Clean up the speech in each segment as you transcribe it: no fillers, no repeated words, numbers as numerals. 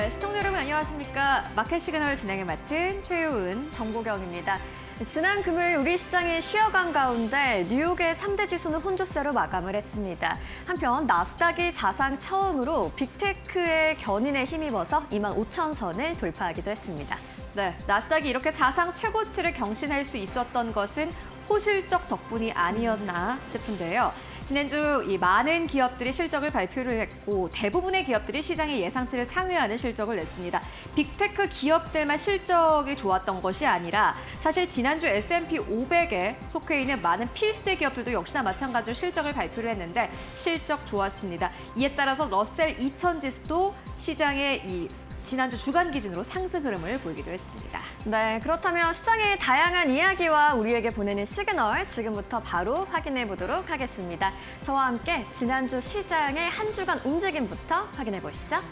네, 시청자 여러분 안녕하십니까. 마켓 시그널 진행을 맡은 최효은, 정보경입니다. 지난 금요일 우리 시장이 쉬어간 가운데 뉴욕의 3대 지수는 혼조세로 마감을 했습니다. 한편 나스닥이 사상 처음으로 빅테크의 견인에 힘입어서 25,000선을 돌파하기도 했습니다. 네, 나스닥이 이렇게 사상 최고치를 경신할 수 있었던 것은 호실적 덕분이 아니었나 싶은데요. 지난주 이 많은 기업들이 실적을 발표를 했고 대부분의 기업들이 시장의 예상치를 상회하는 실적을 냈습니다. 빅테크 기업들만 실적이 좋았던 것이 아니라 사실 지난주 S&P 500에 속해 있는 많은 필수제 기업들도 역시나 마찬가지로 실적을 발표를 했는데 실적 좋았습니다. 이에 따라서 러셀 2000 지수도 시장의 이 지난주 주간 기준으로 상승 흐름을 보이기도 했습니다. 네, 그렇다면 시장의 다양한 이야기와 우리에게 보내는 시그널 지금부터 바로 확인해 보도록 하겠습니다. 저와 함께 지난주 시장의 한 주간 움직임부터 확인해 보시죠.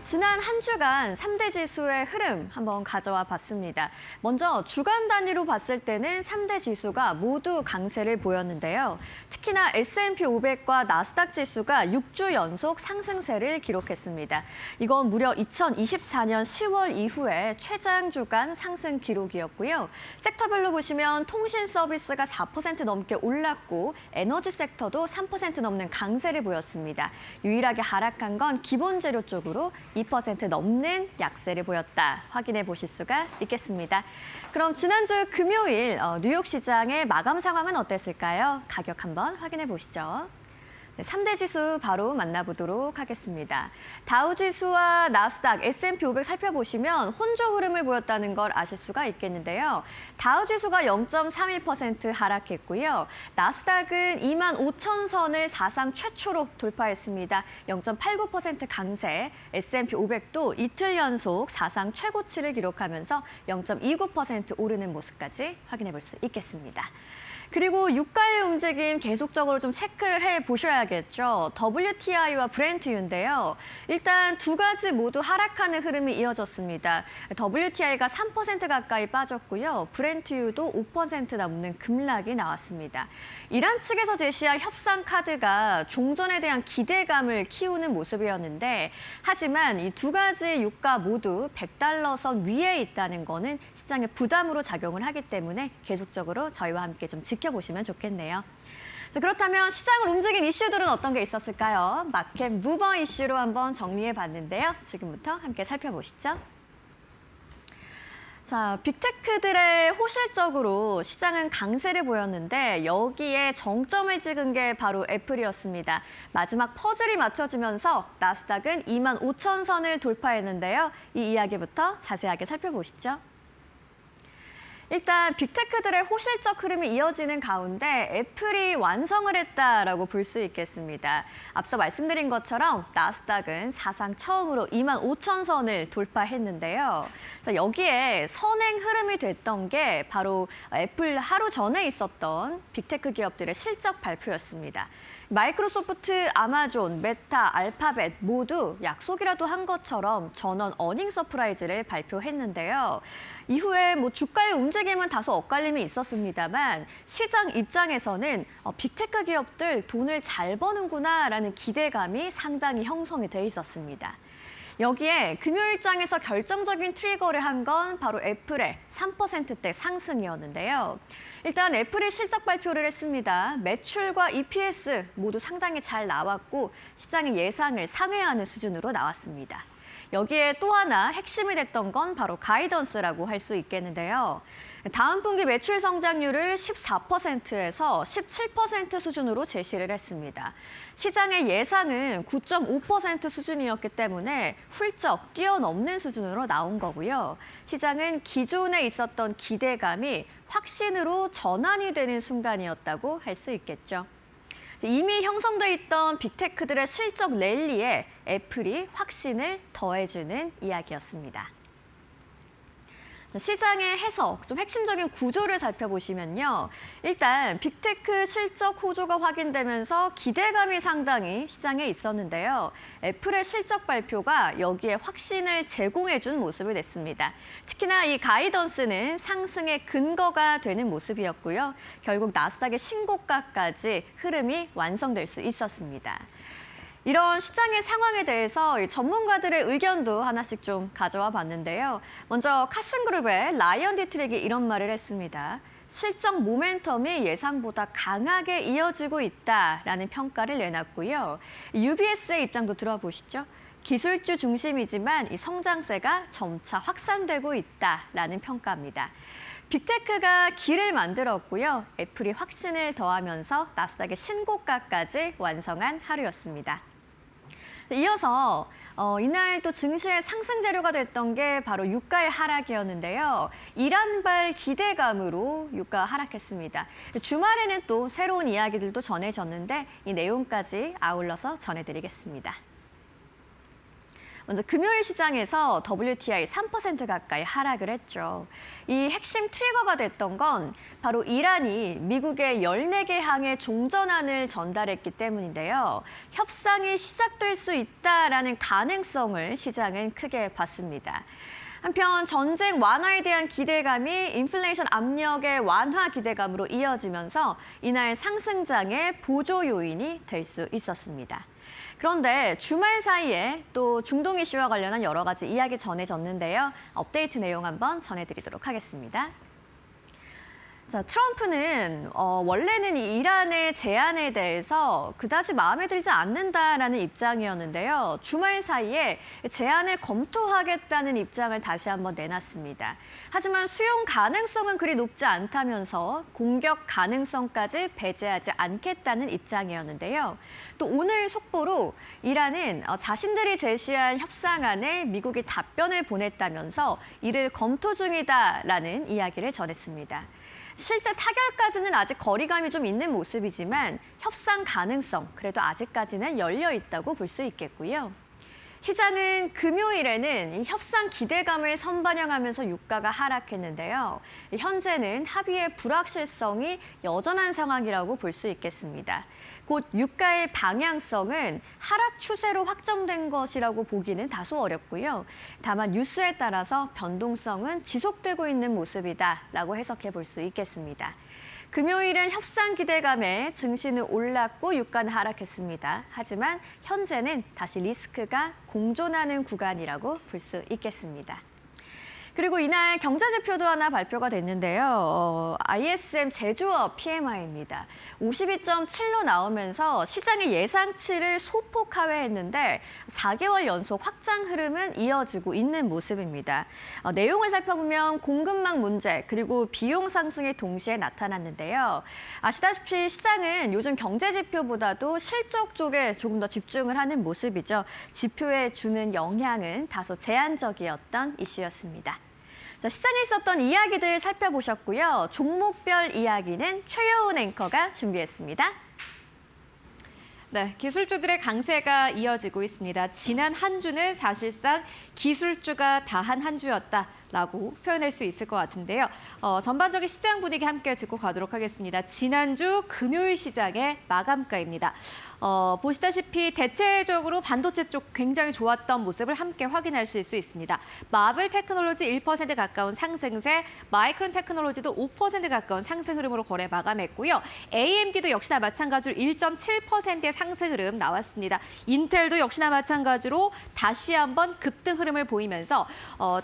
지난 한 주간 3대 지수의 흐름 한번 가져와 봤습니다. 먼저 주간 단위로 봤을 때는 3대 지수가 모두 강세를 보였는데요. 특히나 S&P 500과 나스닥 지수가 6주 연속 상승세를 기록했습니다. 이건 무려 2024년 10월 이후에 최장 주간 상승 기록이었고요. 섹터별로 보시면 통신 서비스가 4% 넘게 올랐고 에너지 섹터도 3% 넘는 강세를 보였습니다. 유일하게 하락한 건 기본 재료 쪽으로 2% 넘는 약세를 보였다. 확인해 보실 수가 있겠습니다. 그럼 지난주 금요일 뉴욕 시장의 마감 상황은 어땠을까요? 가격 한번 확인해 보시죠. 네, 3대 지수 바로 만나보도록 하겠습니다. 다우 지수와 나스닥, S&P 500 살펴보시면 혼조 흐름을 보였다는 걸 아실 수가 있겠는데요. 다우 지수가 0.31% 하락했고요. 나스닥은 25,000선을 사상 최초로 돌파했습니다. 0.89% 강세, S&P 500도 이틀 연속 사상 최고치를 기록하면서 0.29% 오르는 모습까지 확인해 볼 수 있겠습니다. 그리고 유가의 움직임 계속적으로 좀 체크를 해보셔야겠죠. WTI와 브렌트유인데요. 일단 두 가지 모두 하락하는 흐름이 이어졌습니다. WTI가 3% 가까이 빠졌고요. 브렌트유도 5% 넘는 급락이 나왔습니다. 이란 측에서 제시한 협상 카드가 종전에 대한 기대감을 키우는 모습이었는데 하지만 이 두 가지 유가 모두 100달러 선 위에 있다는 거는 시장의 부담으로 작용을 하기 때문에 계속적으로 저희와 함께 좀 지켜보시면 좋겠네요. 자, 그렇다면 시장을 움직인 이슈들은 어떤 게 있었을까요? 마켓 무버 이슈로 한번 정리해 봤는데요. 지금부터 함께 살펴보시죠. 자, 빅테크들의 호실적으로 시장은 강세를 보였는데 여기에 정점을 찍은 게 바로 애플이었습니다. 마지막 퍼즐이 맞춰지면서 나스닥은 25,000선을 돌파했는데요. 이 이야기부터 자세하게 살펴보시죠. 일단 빅테크들의 호실적 흐름이 이어지는 가운데 애플이 완성을 했다라고 볼 수 있겠습니다. 앞서 말씀드린 것처럼 나스닥은 사상 처음으로 25,000선을 돌파했는데요. 자, 여기에 선행 흐름이 됐던 게 바로 애플 하루 전에 있었던 빅테크 기업들의 실적 발표였습니다. 마이크로소프트, 아마존, 메타, 알파벳 모두 약속이라도 한 것처럼 전원 어닝 서프라이즈를 발표했는데요. 이후에 주가의 움직임은 다소 엇갈림이 있었습니다만 시장 입장에서는 빅테크 기업들 돈을 잘 버는구나라는 기대감이 상당히 형성이 돼 있었습니다. 여기에 금요일장에서 결정적인 트리거를 한 건 바로 애플의 3%대 상승이었는데요. 일단 애플이 실적 발표를 했습니다. 매출과 EPS 모두 상당히 잘 나왔고 시장의 예상을 상회하는 수준으로 나왔습니다. 여기에 또 하나 핵심이 됐던 건 바로 가이던스라고 할 수 있겠는데요. 다음 분기 매출 성장률을 14%에서 17% 수준으로 제시를 했습니다. 시장의 예상은 9.5% 수준이었기 때문에 훌쩍 뛰어넘는 수준으로 나온 거고요. 시장은 기존에 있었던 기대감이 확신으로 전환이 되는 순간이었다고 할 수 있겠죠. 이미 형성돼 있던 빅테크들의 실적 랠리에 애플이 확신을 더해주는 이야기였습니다. 시장의 해석, 좀 핵심적인 구조를 살펴보시면요. 일단 빅테크 실적 호조가 확인되면서 기대감이 상당히 시장에 있었는데요. 애플의 실적 발표가 여기에 확신을 제공해준 모습을 냈습니다. 특히나 이 가이던스는 상승의 근거가 되는 모습이었고요. 결국 나스닥의 신고가까지 흐름이 완성될 수 있었습니다. 이런 시장의 상황에 대해서 이 전문가들의 의견도 하나씩 좀 가져와 봤는데요. 먼저 카슨그룹의 라이언 디트릭이 이런 말을 했습니다. 실적 모멘텀이 예상보다 강하게 이어지고 있다라는 평가를 내놨고요. UBS의 입장도 들어보시죠. 기술주 중심이지만 이 성장세가 점차 확산되고 있다라는 평가입니다. 빅테크가 길을 만들었고요. 애플이 확신을 더하면서 나스닥의 신고가까지 완성한 하루였습니다. 이어서 이날 또 증시의 상승 재료가 됐던 게 바로 유가의 하락이었는데요. 이란발 기대감으로 유가 하락했습니다. 주말에는 또 새로운 이야기들도 전해졌는데 이 내용까지 아울러서 전해드리겠습니다. 먼저 금요일 시장에서 WTI 3% 가까이 하락을 했죠. 이 핵심 트리거가 됐던 건 바로 이란이 미국의 14개 항의 종전안을 전달했기 때문인데요. 협상이 시작될 수 있다라는 가능성을 시장은 크게 봤습니다. 한편 전쟁 완화에 대한 기대감이 인플레이션 압력의 완화 기대감으로 이어지면서 이날 상승장의 보조 요인이 될 수 있었습니다. 그런데 주말 사이에 또 중동 이슈와 관련한 여러 가지 이야기 전해졌는데요. 업데이트 내용 한번 전해드리도록 하겠습니다. 자, 트럼프는 원래는 이 이란의 제안에 대해서 그다지 마음에 들지 않는다라는 입장이었는데요. 주말 사이에 제안을 검토하겠다는 입장을 다시 한번 내놨습니다. 하지만 수용 가능성은 그리 높지 않다면서 공격 가능성까지 배제하지 않겠다는 입장이었는데요. 또 오늘 속보로 이란은 자신들이 제시한 협상안에 미국이 답변을 보냈다면서 이를 검토 중이다라는 이야기를 전했습니다. 실제 타결까지는 아직 거리감이 좀 있는 모습이지만 협상 가능성 그래도 아직까지는 열려 있다고 볼 수 있겠고요. 시장은 금요일에는 이 협상 기대감을 선반영하면서 유가가 하락했는데요. 현재는 합의의 불확실성이 여전한 상황이라고 볼 수 있겠습니다. 곧 유가의 방향성은 하락 추세로 확정된 것이라고 보기는 다소 어렵고요. 다만 뉴스에 따라서 변동성은 지속되고 있는 모습이다라고 해석해 볼 수 있겠습니다. 금요일은 협상 기대감에 증시는 올랐고 유가는 하락했습니다. 하지만 현재는 다시 리스크가 공존하는 구간이라고 볼 수 있겠습니다. 그리고 이날 경제지표도 하나 발표가 됐는데요. ISM 제조업 PMI입니다. 52.7로 나오면서 시장의 예상치를 소폭 하회했는데 4개월 연속 확장 흐름은 이어지고 있는 모습입니다. 내용을 살펴보면 공급망 문제 그리고 비용 상승이 동시에 나타났는데요. 아시다시피 시장은 요즘 경제지표보다도 실적 쪽에 조금 더 집중을 하는 모습이죠. 지표에 주는 영향은 다소 제한적이었던 이슈였습니다. 자, 시장에 있었던 이야기들 살펴보셨고요. 종목별 이야기는 최여운 앵커가 준비했습니다. 네, 기술주들의 강세가 이어지고 있습니다. 지난 한 주는 사실상 기술주가 다한 한 주였다라고 표현할 수 있을 것 같은데요. 전반적인 시장 분위기 함께 짚고 가도록 하겠습니다. 지난주 금요일 시장의 마감가입니다. 보시다시피 대체적으로 반도체 쪽 굉장히 좋았던 모습을 함께 확인할 수 있습니다. 마블 테크놀로지 1% 가까운 상승세, 마이크론 테크놀로지도 5% 가까운 상승 흐름으로 거래 마감했고요. AMD도 역시나 마찬가지로 1.7%의 상승 흐름 나왔습니다. 인텔도 역시나 마찬가지로 다시 한번 급등 흐름을 보이면서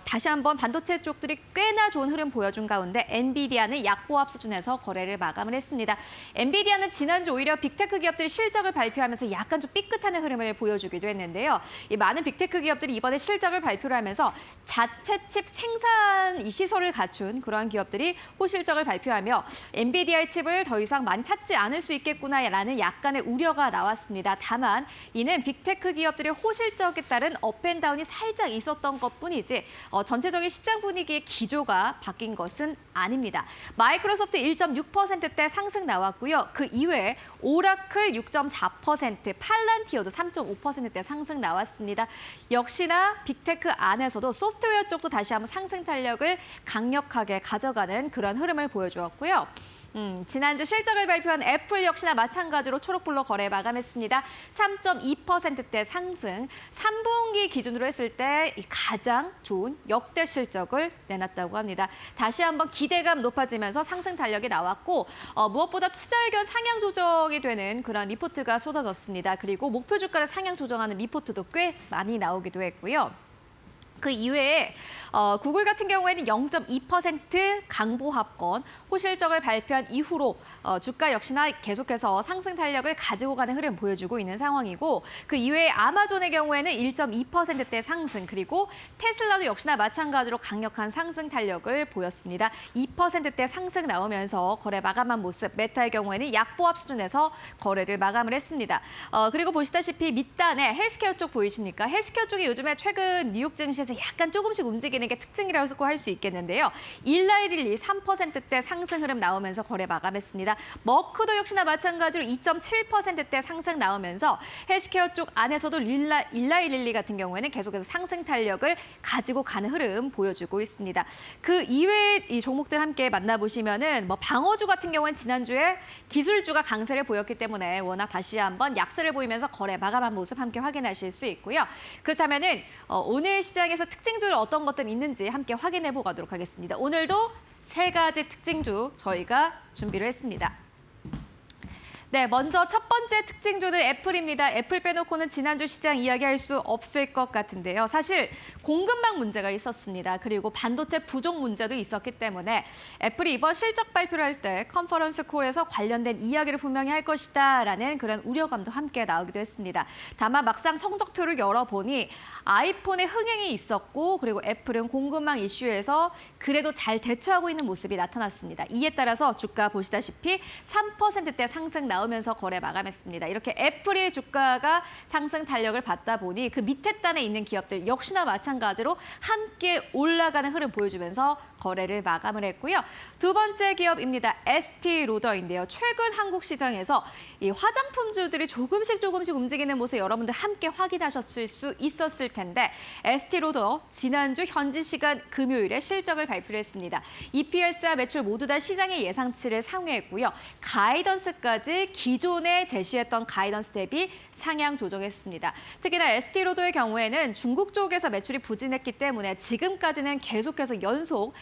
다시 한번 반도체 쪽들이 꽤나 좋은 흐름 보여준 가운데 엔비디아는 약보합 수준에서 거래를 마감을 했습니다. 엔비디아는 지난주 오히려 빅테크 기업들이 실적을 발표하면서 약간 좀 삐끗하는 흐름을 보여주기도 했는데요. 이 많은 빅테크 기업들이 이번에 실적을 발표를 하면서 자체 칩 생산 시설을 갖춘 그러한 기업들이 호실적을 발표하며 엔비디아의 칩을 더 이상 많이 찾지 않을 수 있겠구나라는 약간의 우려가 나왔습니다. 다만 이는 빅테크 기업들의 호실적에 따른 업앤다운이 살짝 있었던 것뿐이지 전체적인 시장 분위기의 기조가 바뀐 것은 아닙니다. 마이크로소프트 1.6%대 상승 나왔고요. 그 이외에 오라클 6.4%, 팔란티어도 3.5%대 상승 나왔습니다. 역시나 빅테크 안에서도 소프트웨어 쪽도 다시 한번 상승 탄력을 강력하게 가져가는 그런 흐름을 보여주었고요. 지난주 실적을 발표한 애플 역시나 마찬가지로 초록불로 거래 마감했습니다. 3.2%대 상승, 3분기 기준으로 했을 때 가장 좋은 역대 실적을 내놨다고 합니다. 다시 한번 기대감 높아지면서 상승 탄력이 나왔고 무엇보다 투자 의견 상향 조정이 되는 그런 리포트가 쏟아졌습니다. 그리고 목표 주가를 상향 조정하는 리포트도 꽤 많이 나오기도 했고요. 그 이외에 구글 같은 경우에는 0.2% 강보합권, 호실적을 발표한 이후로 주가 역시나 계속해서 상승 탄력을 가지고 가는 흐름 보여주고 있는 상황이고 그 이외에 아마존의 경우에는 1.2%대 상승, 그리고 테슬라도 역시나 마찬가지로 강력한 상승 탄력을 보였습니다. 2%대 상승 나오면서 거래 마감한 모습, 메타의 경우에는 약보합 수준에서 거래를 마감을 했습니다. 그리고 보시다시피 밑단에 헬스케어 쪽 보이십니까? 헬스케어 쪽이 요즘에 최근 뉴욕 증시에서 약간 조금씩 움직이는 게 특징이라고 할 수 있겠는데요. 일라일릴리 3%대 상승 흐름 나오면서 거래 마감했습니다. 머크도 역시나 마찬가지로 2.7%대 상승 나오면서 헬스케어 쪽 안에서도 일라일릴리 같은 경우에는 계속해서 상승 탄력을 가지고 가는 흐름 보여주고 있습니다. 그 이외의 이 종목들 함께 만나보시면은 방어주 같은 경우는 지난주에 기술주가 강세를 보였기 때문에 워낙 다시 한번 약세를 보이면서 거래 마감한 모습 함께 확인하실 수 있고요. 그렇다면은 오늘 시장에서 특징주들 어떤 것들 있는지 함께 확인해 보도록 하겠습니다. 오늘도 3가지 특징주 저희가 준비를 했습니다. 네, 먼저 첫 번째 특징주는 애플입니다. 애플 빼놓고는 지난주 시장 이야기할 수 없을 것 같은데요. 사실 공급망 문제가 있었습니다. 그리고 반도체 부족 문제도 있었기 때문에 애플이 이번 실적 발표를 할 때 컨퍼런스 콜에서 관련된 이야기를 분명히 할 것이다라는 그런 우려감도 함께 나오기도 했습니다. 다만 막상 성적표를 열어보니 아이폰의 흥행이 있었고 그리고 애플은 공급망 이슈에서 그래도 잘 대처하고 있는 모습이 나타났습니다. 이에 따라서 주가 보시다시피 3%대 상승 나오면서 거래 마감했습니다. 이렇게 애플의 주가가 상승 탄력을 받다 보니 그 밑에 단에 있는 기업들 역시나 마찬가지로 함께 올라가는 흐름 보여주면서 거래를 마감을 했고요. 두 번째 기업입니다. 에스티로더인데요. 최근 한국 시장에서 이 화장품주들이 조금씩 움직이는 모습 여러분들 함께 확인하셨을 수 있었을 텐데 에스티로더 지난주 현지 시간 금요일에 실적을 발표를 했습니다. EPS와 매출 모두 다 시장의 예상치를 상회했고요. 가이던스까지 기존에 제시했던 가이던스 대비 상향 조정했습니다. 특히나 에스티로더의 경우에는 중국 쪽에서 매출이 부진했기 때문에 지금까지는 계속해서 연속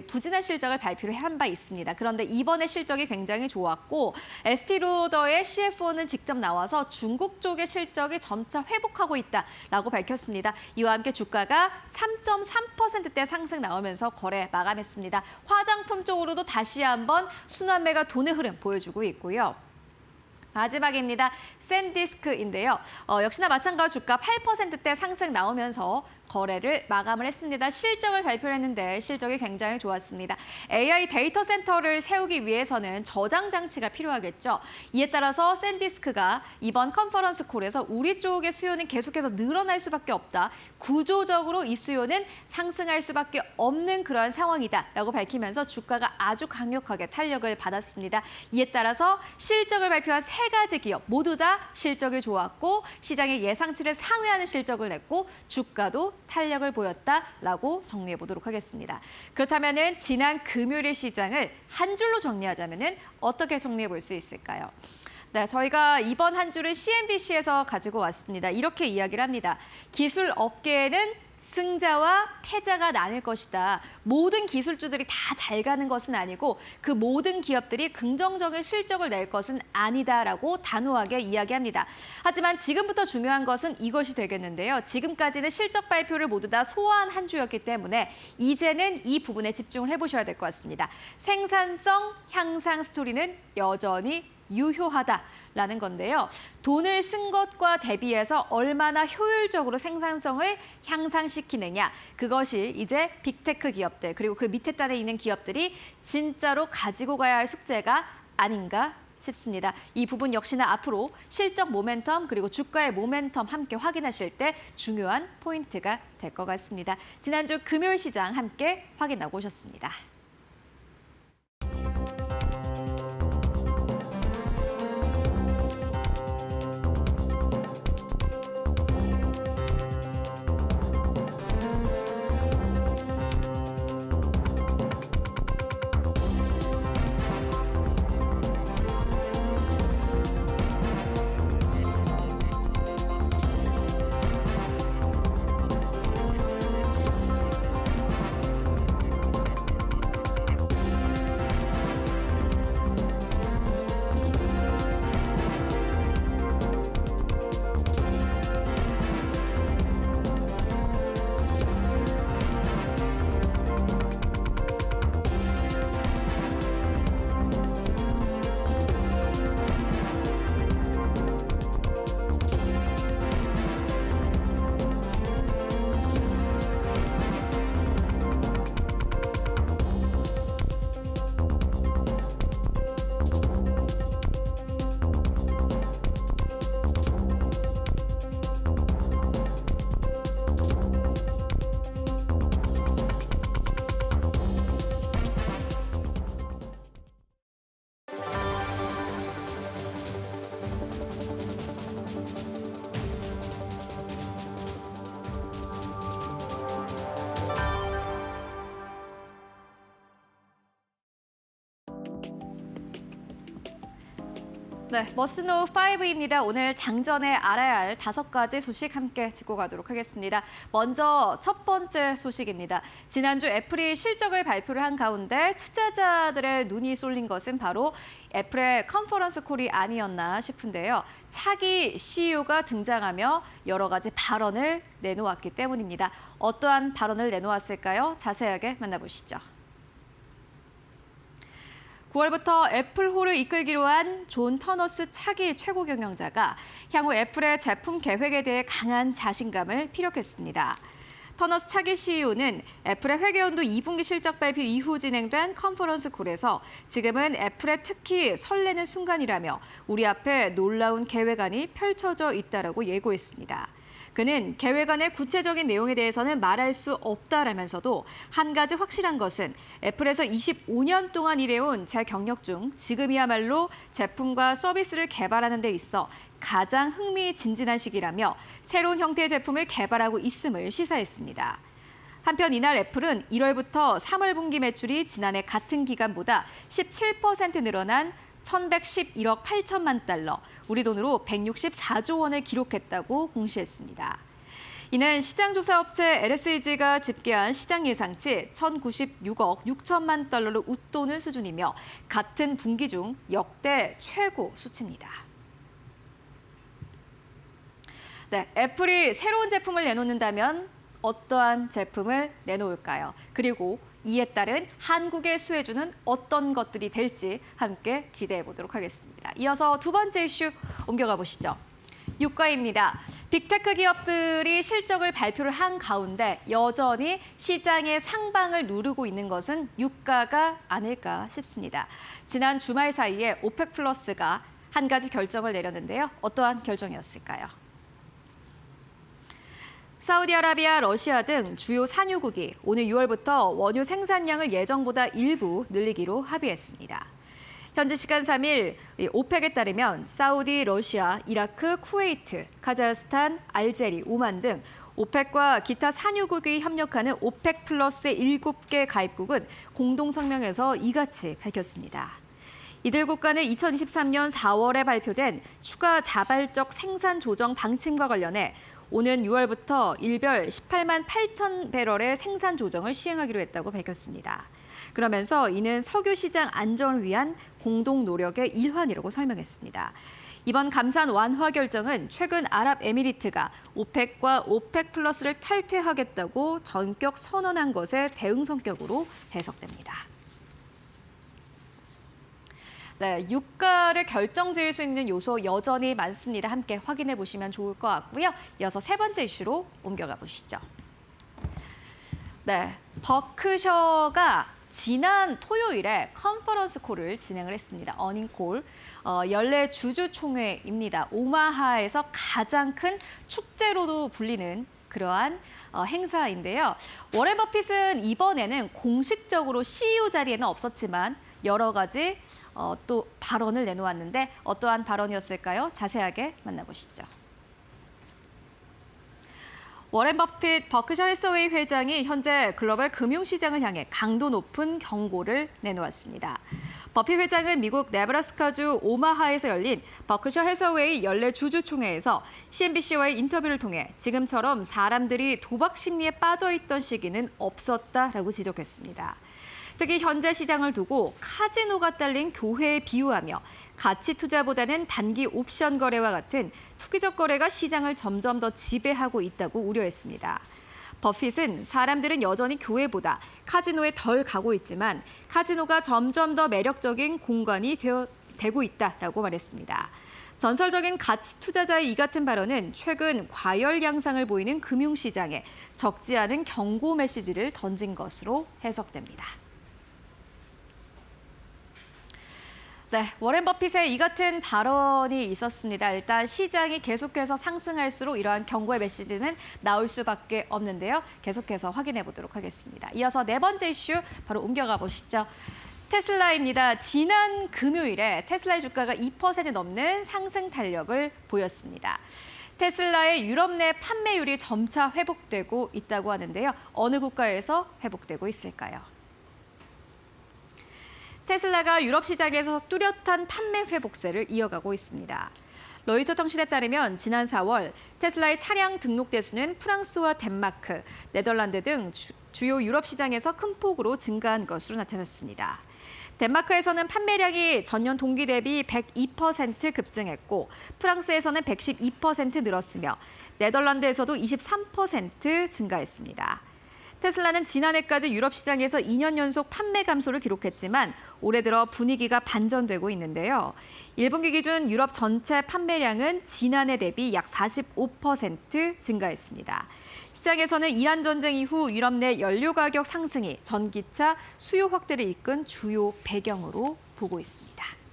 부진한 실적을 발표를 한 바 있습니다. 그런데 이번에 실적이 굉장히 좋았고 에스티로더의 CFO는 직접 나와서 중국 쪽의 실적이 점차 회복하고 있다라고 밝혔습니다. 이와 함께 주가가 3.3%대 상승 나오면서 거래 마감했습니다. 화장품 쪽으로도 다시 한번 순환매가 도는 흐름 보여주고 있고요. 마지막입니다. 샌디스크인데요. 역시나 마찬가지로 주가 8%대 상승 나오면서 거래를 마감을 했습니다. 실적을 발표를 했는데 실적이 굉장히 좋았습니다. AI 데이터 센터를 세우기 위해서는 저장 장치가 필요하겠죠. 이에 따라서 샌디스크가 이번 컨퍼런스 콜에서 우리 쪽의 수요는 계속해서 늘어날 수밖에 없다. 구조적으로 이 수요는 상승할 수밖에 없는 그런 상황이다라고 밝히면서 주가가 아주 강력하게 탄력을 받았습니다. 이에 따라서 실적을 발표한 3가지 기업 모두 다 실적이 좋았고 시장의 예상치를 상회하는 실적을 냈고 주가도 탄력을 보였다라고 정리해 보도록 하겠습니다. 그렇다면은 지난 금요일의 시장을 한 줄로 정리하자면은 어떻게 정리해 볼 수 있을까요? 네, 저희가 이번 한 주를 CNBC에서 가지고 왔습니다. 이렇게 이야기를 합니다. 기술 업계에는 승자와 패자가 나뉠 것이다. 모든 기술주들이 다 잘 가는 것은 아니고 그 모든 기업들이 긍정적인 실적을 낼 것은 아니다라고 단호하게 이야기합니다. 하지만 지금부터 중요한 것은 이것이 되겠는데요. 지금까지는 실적 발표를 모두 다 소화한 한 주였기 때문에 이제는 이 부분에 집중을 해보셔야 될 것 같습니다. 생산성 향상 스토리는 여전히 유효하다라는 건데요. 돈을 쓴 것과 대비해서 얼마나 효율적으로 생산성을 향상시키느냐. 그것이 이제 빅테크 기업들 그리고 그 밑에 단에 있는 기업들이 진짜로 가지고 가야 할 숙제가 아닌가 싶습니다. 이 부분 역시나 앞으로 실적 모멘텀 그리고 주가의 모멘텀 함께 확인하실 때 중요한 포인트가 될 것 같습니다. 지난주 금요일 시장 함께 확인하고 오셨습니다. 네, 머스노우 5입니다. 오늘 장전에 알아야 할 5가지 소식 함께 짚고 가도록 하겠습니다. 먼저 첫 번째 소식입니다. 지난주 애플이 실적을 발표를 한 가운데 투자자들의 눈이 쏠린 것은 바로 애플의 컨퍼런스 콜이 아니었나 싶은데요. 차기 CEO가 등장하며 여러 가지 발언을 내놓았기 때문입니다. 어떠한 발언을 내놓았을까요? 자세하게 만나보시죠. 9월부터 애플홀을 이끌기로 한 존 터너스 차기 최고 경영자가 향후 애플의 제품 계획에 대해 강한 자신감을 피력했습니다. 터너스 차기 CEO는 애플의 회계연도 2분기 실적 발표 이후 진행된 컨퍼런스 콜에서 지금은 애플의 특히 설레는 순간이라며 우리 앞에 놀라운 계획안이 펼쳐져 있다라고 예고했습니다. 그는 계획안의 구체적인 내용에 대해서는 말할 수 없다라면서도 한 가지 확실한 것은 애플에서 25년 동안 일해온 제 경력 중 지금이야말로 제품과 서비스를 개발하는 데 있어 가장 흥미진진한 시기라며 새로운 형태의 제품을 개발하고 있음을 시사했습니다. 한편 이날 애플은 1월부터 3월 분기 매출이 지난해 같은 기간보다 17% 늘어난 1,111억 8천만 달러, 우리 돈으로 164조 원을 기록했다고 공시했습니다. 이는 시장조사업체 LSEG가 집계한 시장 예상치 1,096억 6천만 달러를 웃도는 수준이며 같은 분기 중 역대 최고 수치입니다. 네, 애플이 새로운 제품을 내놓는다면 어떠한 제품을 내놓을까요? 그리고 이에 따른 한국의 수혜주는 어떤 것들이 될지 함께 기대해 보도록 하겠습니다. 이어서 두 번째 이슈 옮겨가 보시죠. 유가입니다. 빅테크 기업들이 실적을 발표를 한 가운데 여전히 시장의 상방을 누르고 있는 것은 유가가 아닐까 싶습니다. 지난 주말 사이에 오펙 플러스가 한 가지 결정을 내렸는데요. 어떠한 결정이었을까요? 사우디아라비아, 러시아 등 주요 산유국이 오늘 6월부터 원유 생산량을 예정보다 일부 늘리기로 합의했습니다. 현지 시간 3일 오펙에 따르면 사우디, 러시아, 이라크, 쿠웨이트, 카자흐스탄, 알제리, 오만 등 오펙과 기타 산유국이 협력하는 오펙 플러스의 7개 가입국은 공동성명에서 이같이 밝혔습니다. 이들 국가는 2023년 4월에 발표된 추가 자발적 생산 조정 방침과 관련해 오는 6월부터 일별 18만 8천 배럴의 생산 조정을 시행하기로 했다고 밝혔습니다. 그러면서 이는 석유 시장 안정을 위한 공동 노력의 일환이라고 설명했습니다. 이번 감산 완화 결정은 최근 아랍에미리트가 오펙과 오펙 플러스를 탈퇴하겠다고 전격 선언한 것의 대응 성격으로 해석됩니다. 네, 유가를 결정지을 수 있는 요소 여전히 많습니다. 함께 확인해 보시면 좋을 것 같고요. 이어서 세 번째 이슈로 옮겨가 보시죠. 네, 버크셔가 지난 토요일에 컨퍼런스 콜을 진행을 했습니다. 어닝콜, 연례 주주총회입니다. 오마하에서 가장 큰 축제로도 불리는 그러한 행사인데요. 워렌 버핏은 이번에는 공식적으로 CEO 자리에는 없었지만 여러 가지 또 발언을 내놓았는데 어떠한 발언이었을까요? 자세하게 만나보시죠. 워렌 버핏 버크셔 해서웨이 회장이 현재 글로벌 금융시장을 향해 강도 높은 경고를 내놓았습니다. 버핏 회장은 미국 네브라스카주 오마하에서 열린 버크셔 해서웨이 연례 주주총회에서 CNBC와의 인터뷰를 통해 지금처럼 사람들이 도박 심리에 빠져있던 시기는 없었다라고 지적했습니다. 특히 현재 시장을 두고 카지노가 딸린 교회에 비유하며 가치 투자보다는 단기 옵션 거래와 같은 투기적 거래가 시장을 점점 더 지배하고 있다고 우려했습니다. 버핏은 사람들은 여전히 교회보다 카지노에 덜 가고 있지만 카지노가 점점 더 매력적인 공간이 되고 있다라고 말했습니다. 전설적인 가치 투자자의 이 같은 발언은 최근 과열 양상을 보이는 금융시장에 적지 않은 경고 메시지를 던진 것으로 해석됩니다. 네, 워렌 버핏의 이 같은 발언이 있었습니다. 일단 시장이 계속해서 상승할수록 이러한 경고의 메시지는 나올 수밖에 없는데요. 계속해서 확인해 보도록 하겠습니다. 이어서 네 번째 이슈 바로 옮겨가 보시죠. 테슬라입니다. 지난 금요일에 테슬라의 주가가 2% 넘는 상승 탄력을 보였습니다. 테슬라의 유럽 내 판매율이 점차 회복되고 있다고 하는데요. 어느 국가에서 회복되고 있을까요? 테슬라가 유럽 시장에서 뚜렷한 판매 회복세를 이어가고 있습니다. 로이터 통신에 따르면 지난 4월 테슬라의 차량 등록 대수는 프랑스와 덴마크, 네덜란드 등 주요 유럽 시장에서 큰 폭으로 증가한 것으로 나타났습니다. 덴마크에서는 판매량이 전년 동기 대비 102% 급증했고 프랑스에서는 112% 늘었으며 네덜란드에서도 23% 증가했습니다. 테슬라는 지난해까지 유럽 시장에서 2년 연속 판매 감소를 기록했지만 올해 들어 분위기가 반전되고 있는데요. 1분기 기준 유럽 전체 판매량은 지난해 대비 약 45% 증가했습니다. 시장에서는 이란 전쟁 이후 유럽 내 연료 가격 상승이 전기차 수요 확대를 이끈 주요 배경으로 보고 있습니다.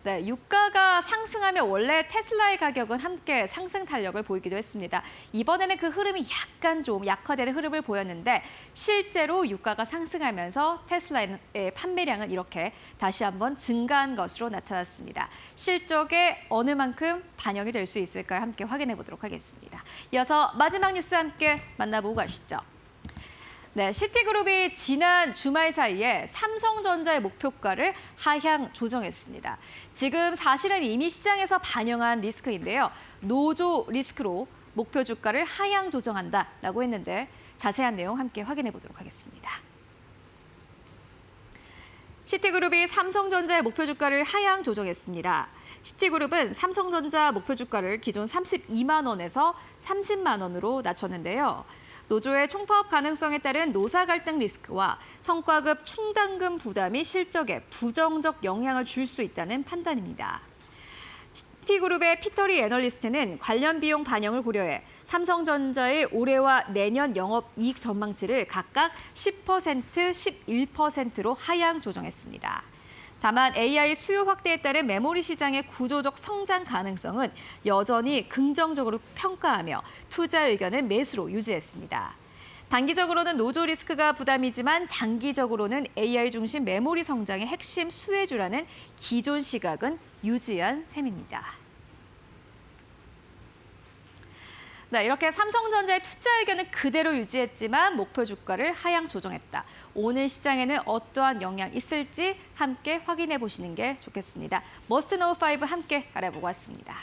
네, 유가가 상승하며 원래 테슬라의 가격은 함께 상승 탄력을 보이기도 했습니다. 이번에는 그 흐름이 약간 좀 약화되는 흐름을 보였는데 실제로 유가가 상승하면서 테슬라의 판매량은 이렇게 다시 한번 증가한 것으로 나타났습니다. 실적에 어느 만큼 반영이 될 수 있을까요? 함께 확인해 보도록 하겠습니다. 이어서 마지막 뉴스 함께 만나보고 가시죠. 네, 시티그룹이 지난 주말 사이에 삼성전자의 목표가를 하향 조정했습니다. 지금 사실은 이미 시장에서 반영한 리스크인데요. 노조 리스크로 목표 주가를 하향 조정한다라고 했는데 자세한 내용 함께 확인해 보도록 하겠습니다. 시티그룹이 삼성전자의 목표 주가를 하향 조정했습니다. 시티그룹은 삼성전자 목표 주가를 기존 32만 원에서 30만 원으로 낮췄는데요. 노조의 총파업 가능성에 따른 노사 갈등 리스크와 성과급 충당금 부담이 실적에 부정적 영향을 줄 수 있다는 판단입니다. 시티그룹의 피터리 애널리스트는 관련 비용 반영을 고려해 삼성전자의 올해와 내년 영업이익 전망치를 각각 10%, 11%로 하향 조정했습니다. 다만 AI 수요 확대에 따른 메모리 시장의 구조적 성장 가능성은 여전히 긍정적으로 평가하며 투자 의견은 매수로 유지했습니다. 단기적으로는 노조 리스크가 부담이지만 장기적으로는 AI 중심 메모리 성장의 핵심 수혜주라는 기존 시각은 유지한 셈입니다. 네, 이렇게 삼성전자의 투자 의견은 그대로 유지했지만 목표 주가를 하향 조정했다. 오늘 시장에는 어떠한 영향이 있을지 함께 확인해 보시는 게 좋겠습니다. 머스트 노우 5 함께 알아보고 왔습니다.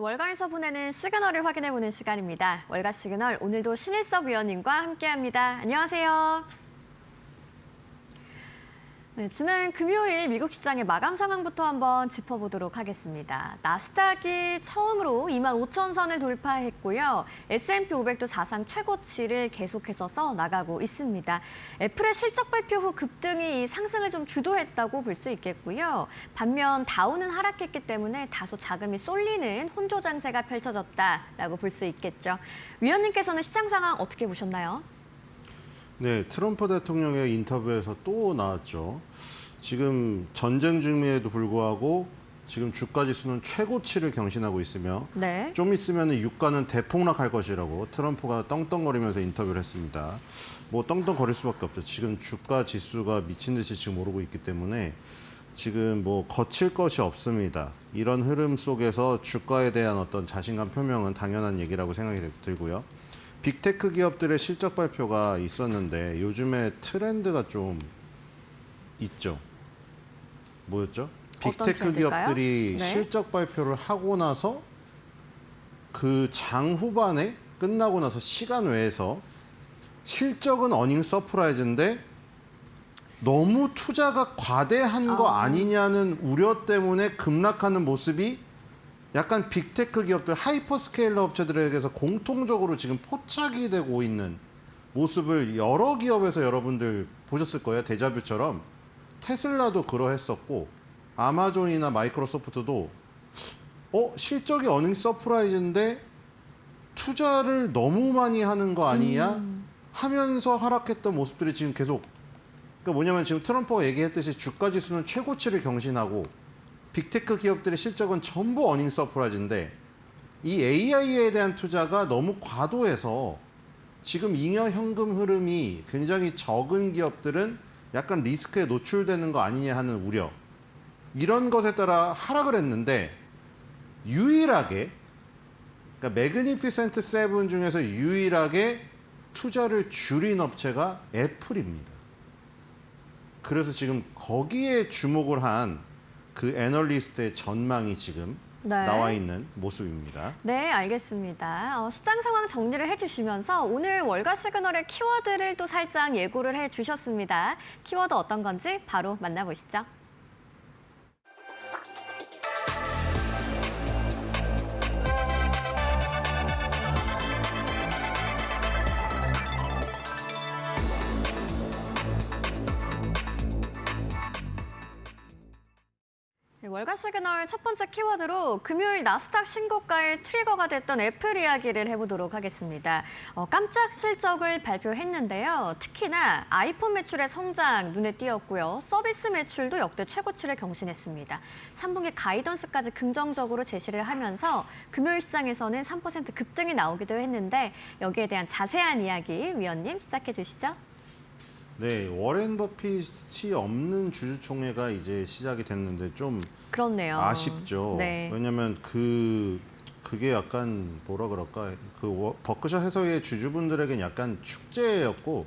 월가에서 보내는 시그널을 확인해보는 시간입니다. 월가 시그널, 오늘도 신일섭 위원님과 함께합니다. 안녕하세요. 네, 지난 금요일 미국 시장의 마감 상황부터 한번 짚어보도록 하겠습니다. 나스닥이 처음으로 25,000선을 돌파했고요. S&P 500도 사상 최고치를 계속해서 써나가고 있습니다. 애플의 실적 발표 후 급등이 이 상승을 좀 주도했다고 볼 수 있겠고요. 반면 다우는 하락했기 때문에 다소 자금이 쏠리는 혼조 장세가 펼쳐졌다라고 볼 수 있겠죠. 위원님께서는 시장 상황 어떻게 보셨나요? 네, 트럼프 대통령의 인터뷰에서 또 나왔죠. 지금 전쟁 중임에도 불구하고 지금 주가 지수는 최고치를 경신하고 있으며 네. 좀 있으면 유가는 대폭락할 것이라고 트럼프가 떵떵거리면서 인터뷰를 했습니다. 뭐 떵떵거릴 수밖에 없죠. 지금 주가 지수가 미친 듯이 지금 오르고 있기 때문에 지금 뭐 거칠 것이 없습니다. 이런 흐름 속에서 주가에 대한 어떤 자신감 표명은 당연한 얘기라고 생각이 들고요. 빅테크 기업들의 실적 발표가 있었는데 요즘에 트렌드가 좀 있죠. 뭐였죠? 어떤 빅테크 트렌드일까요? 기업들이 네. 실적 발표를 하고 나서 그 장 후반에 끝나고 나서 시간 외에서 실적은 어닝 서프라이즈인데 너무 투자가 과대한 거 아니냐는 우려 때문에 급락하는 모습이 약간 빅테크 기업들, 하이퍼스케일러 업체들에게서 공통적으로 지금 포착이 되고 있는 모습을 여러 기업에서 여러분들 보셨을 거예요. 데자뷰처럼. 테슬라도 그러했었고 아마존이나 마이크로소프트도 실적이 어닝 서프라이즈인데 투자를 너무 많이 하는 거 아니냐 하면서 하락했던 모습들이 지금 계속, 그러니까 뭐냐면 지금 트럼프가 얘기했듯이 주가 지수는 최고치를 경신하고 빅테크 기업들의 실적은 전부 어닝 서프라이즈인데 이 AI에 대한 투자가 너무 과도해서 지금 잉여 현금 흐름이 굉장히 적은 기업들은 약간 리스크에 노출되는 거 아니냐 하는 우려, 이런 것에 따라 하락을 했는데 유일하게, 그러니까 매그니피센트 세븐 중에서 유일하게 투자를 줄인 업체가 애플입니다. 그래서 지금 거기에 주목을 한 그 애널리스트의 전망이 지금 네. 나와 있는 모습입니다. 네, 알겠습니다. 시장 상황 정리를 해주시면서 오늘 월가 시그널의 키워드를 또 살짝 예고를 해주셨습니다. 키워드 어떤 건지 바로 만나보시죠. 네, 월가 시그널 첫 번째 키워드로 금요일 나스닥 신고가의 트리거가 됐던 애플 이야기를 해보도록 하겠습니다. 깜짝 실적을 발표했는데요. 특히나 아이폰 매출의 성장 눈에 띄었고요. 서비스 매출도 역대 최고치를 경신했습니다. 3분기 가이던스까지 긍정적으로 제시를 하면서 금요일 시장에서는 3% 급등이 나오기도 했는데 여기에 대한 자세한 이야기 위원님 시작해 주시죠. 네, 워렌 버핏이 없는 주주총회가 이제 시작이 됐는데 좀 그렇네요. 아쉽죠. 네. 왜냐하면 그게 약간 뭐라 그럴까, 버크셔 해서의 주주분들에겐 약간 축제였고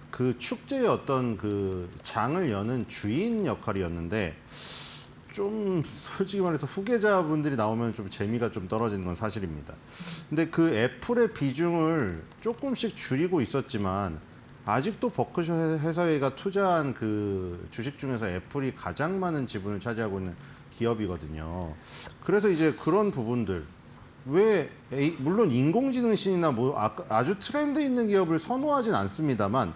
그 축제의 어떤 그 장을 여는 주인 역할이었는데 좀 솔직히 말해서 후계자분들이 나오면 좀 재미가 좀 떨어지는 건 사실입니다. 근데 그 애플의 비중을 조금씩 줄이고 있었지만 아직도 버크셔 해서웨이가 투자한 그 주식 중에서 애플이 가장 많은 지분을 차지하고 있는 기업이거든요. 그래서 이제 그런 부분들, 물론 인공지능신이나 뭐 아주 트렌드 있는 기업을 선호하진 않습니다만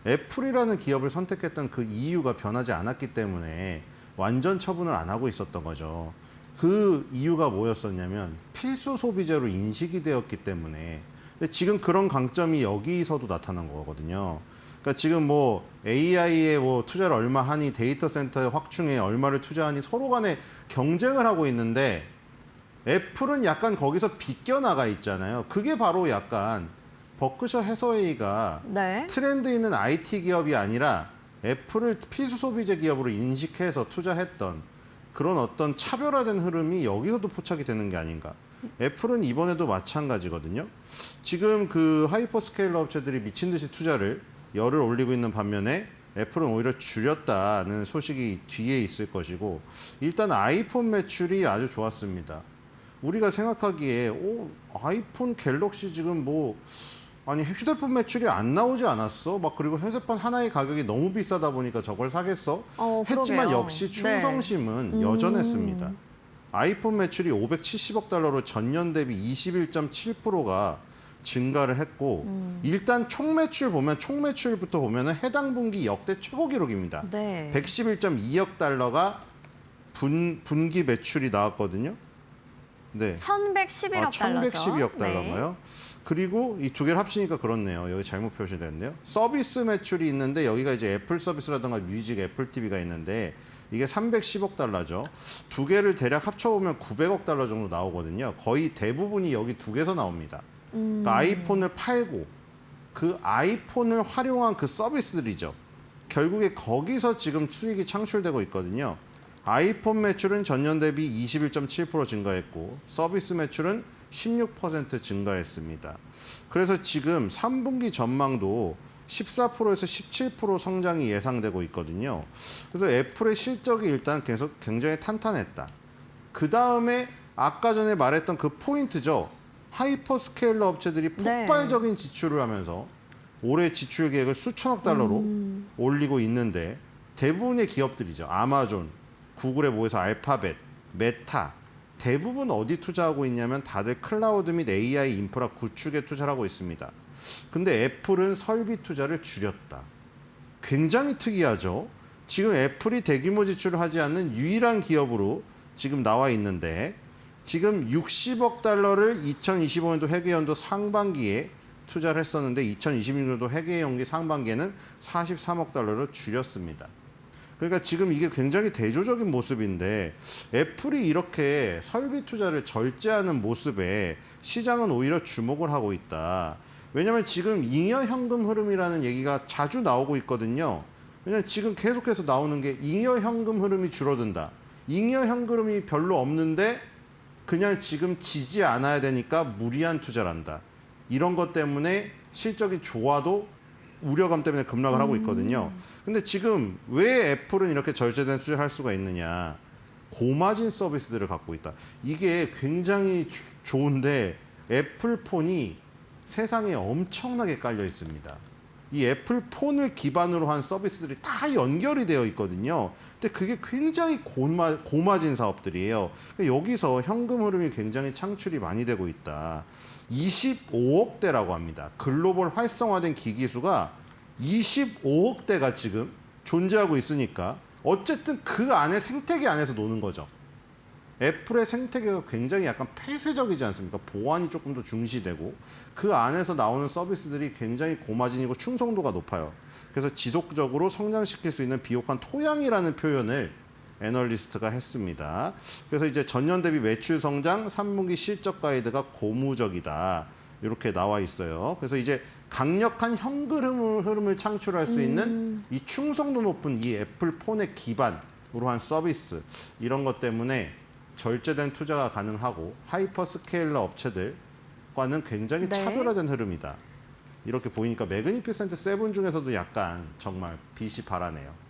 애플이라는 기업을 선택했던 그 이유가 변하지 않았기 때문에 완전 처분을 안 하고 있었던 거죠. 그 이유가 뭐였었냐면 필수 소비재로 인식이 되었기 때문에. 근데 지금 그런 강점이 여기서도 나타난 거거든요. 그러니까 지금 뭐 AI에 뭐 투자를 얼마 하니, 데이터 센터 확충에 얼마를 투자하니 서로 간에 경쟁을 하고 있는데 애플은 약간 거기서 비껴나가 있잖아요. 그게 바로 약간 버크셔 해서웨이가 네. 트렌드 있는 IT 기업이 아니라 애플을 필수 소비재 기업으로 인식해서 투자했던 그런 어떤 차별화된 흐름이 여기서도 포착이 되는 게 아닌가. 애플은 이번에도 마찬가지거든요. 지금 그 하이퍼스케일러 업체들이 미친 듯이 투자를 열을 올리고 있는 반면에 애플은 오히려 줄였다는 소식이 뒤에 있을 것이고, 일단 아이폰 매출이 아주 좋았습니다. 우리가 생각하기에 아이폰 갤럭시 지금 뭐 아니 휴대폰 매출이 안 나오지 않았어? 막 그리고 휴대폰 하나의 가격이 너무 비싸다 보니까 저걸 사겠어? 했지만 그러게요. 역시 충성심은 여전했습니다. 아이폰 매출이 570억 달러로 전년 대비 21.7%가 증가를 했고 일단 총 매출 보면 총 매출부터 보면은 해당 분기 역대 최고 기록입니다. 네. 111.2억 달러가 분기 매출이 나왔거든요. 네. 1,111억 달러죠. 1,112억 달러인가요? 그리고 이 두 개를 합치니까 그렇네요. 여기 잘못 표시됐네요. 서비스 매출이 있는데 여기가 이제 애플 서비스라든가 뮤직, 애플 TV가 있는데 이게 310억 달러죠. 두 개를 대략 합쳐보면 900억 달러 정도 나오거든요. 거의 대부분이 여기 두 개에서 나옵니다. 그러니까 아이폰을 팔고 그 아이폰을 활용한 그 서비스들이죠. 결국에 거기서 지금 수익이 창출되고 있거든요. 아이폰 매출은 전년 대비 21.7% 증가했고 서비스 매출은 16% 증가했습니다. 그래서 지금 3분기 전망도 14%에서 17% 성장이 예상되고 있거든요. 그래서 애플의 실적이 일단 계속 굉장히 탄탄했다. 그 다음에 아까 전에 말했던 그 포인트죠. 하이퍼스케일러 업체들이 폭발적인 지출을 하면서 올해 지출 계획을 수천억 달러로 올리고 있는데 대부분의 기업들이죠. 아마존, 구글에 모여서 알파벳, 메타 대부분 어디 투자하고 있냐면 다들 클라우드 및 AI 인프라 구축에 투자를 하고 있습니다. 근데 애플은 설비 투자를 줄였다. 굉장히 특이하죠. 지금 애플이 대규모 지출을 하지 않는 유일한 기업으로 지금 나와 있는데 지금 60억 달러를 2025년도 회계연도 상반기에 투자를 했었는데 2026년도 회계연기 상반기에는 43억 달러를 줄였습니다. 그러니까 지금 이게 굉장히 대조적인 모습인데 애플이 이렇게 설비 투자를 절제하는 모습에 시장은 오히려 주목을 하고 있다. 왜냐하면 지금 잉여 현금 흐름이라는 얘기가 자주 나오고 있거든요. 왜냐하면 지금 계속해서 나오는 게 잉여 현금 흐름이 줄어든다. 잉여 현금 흐름이 별로 없는데 그냥 지금 지지 않아야 되니까 무리한 투자를 한다. 이런 것 때문에 실적이 좋아도 우려감 때문에 급락을 하고 있거든요. 근데 지금 왜 애플은 이렇게 절제된 투자를 할 수가 있느냐. 고마진 서비스들을 갖고 있다. 이게 굉장히 좋은데 애플폰이 세상에 엄청나게 깔려 있습니다. 이 애플폰을 기반으로 한 서비스들이 다 연결이 되어 있거든요. 근데 그게 굉장히 고마진 사업들이에요. 그러니까 여기서 현금 흐름이 굉장히 창출이 많이 되고 있다. 25억 대라고 합니다. 글로벌 활성화된 기기수가 25억 대가 지금 존재하고 있으니까 어쨌든 그 안에 생태계 안에서 노는 거죠. 애플의 생태계가 굉장히 약간 폐쇄적이지 않습니까? 보안이 조금 더 중시되고 그 안에서 나오는 서비스들이 굉장히 고마진이고 충성도가 높아요. 그래서 지속적으로 성장시킬 수 있는 비옥한 토양이라는 표현을 애널리스트가 했습니다. 그래서 이제 전년 대비 매출 성장 3분기 실적 가이드가 고무적이다. 이렇게 나와 있어요. 그래서 이제 강력한 현금 흐름을 창출할 수 있는 이 충성도 높은 이 애플 폰의 기반으로 한 서비스 이런 것 때문에 절제된 투자가 가능하고 하이퍼스케일러 업체들과는 굉장히 차별화된 흐름이다. 이렇게 보이니까 매그니피센트 7 중에서도 약간 정말 빛이 발하네요.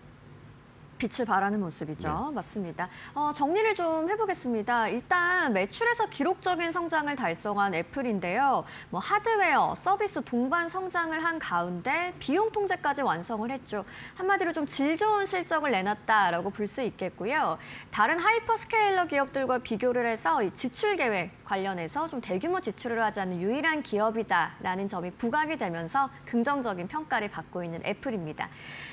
빛을 발하는 모습이죠. 맞습니다. 정리를 좀 해보겠습니다. 일단 매출에서 기록적인 성장을 달성한 애플인데요. 뭐 하드웨어, 서비스 동반 성장을 한 가운데 비용 통제까지 완성을 했죠. 한마디로 좀 질 좋은 실적을 내놨다라고 볼 수 있겠고요. 다른 하이퍼스케일러 기업들과 비교를 해서 이 지출 계획 관련해서 좀 대규모 지출을 하지 않는 유일한 기업이다라는 점이 부각이 되면서 긍정적인 평가를 받고 있는 애플입니다.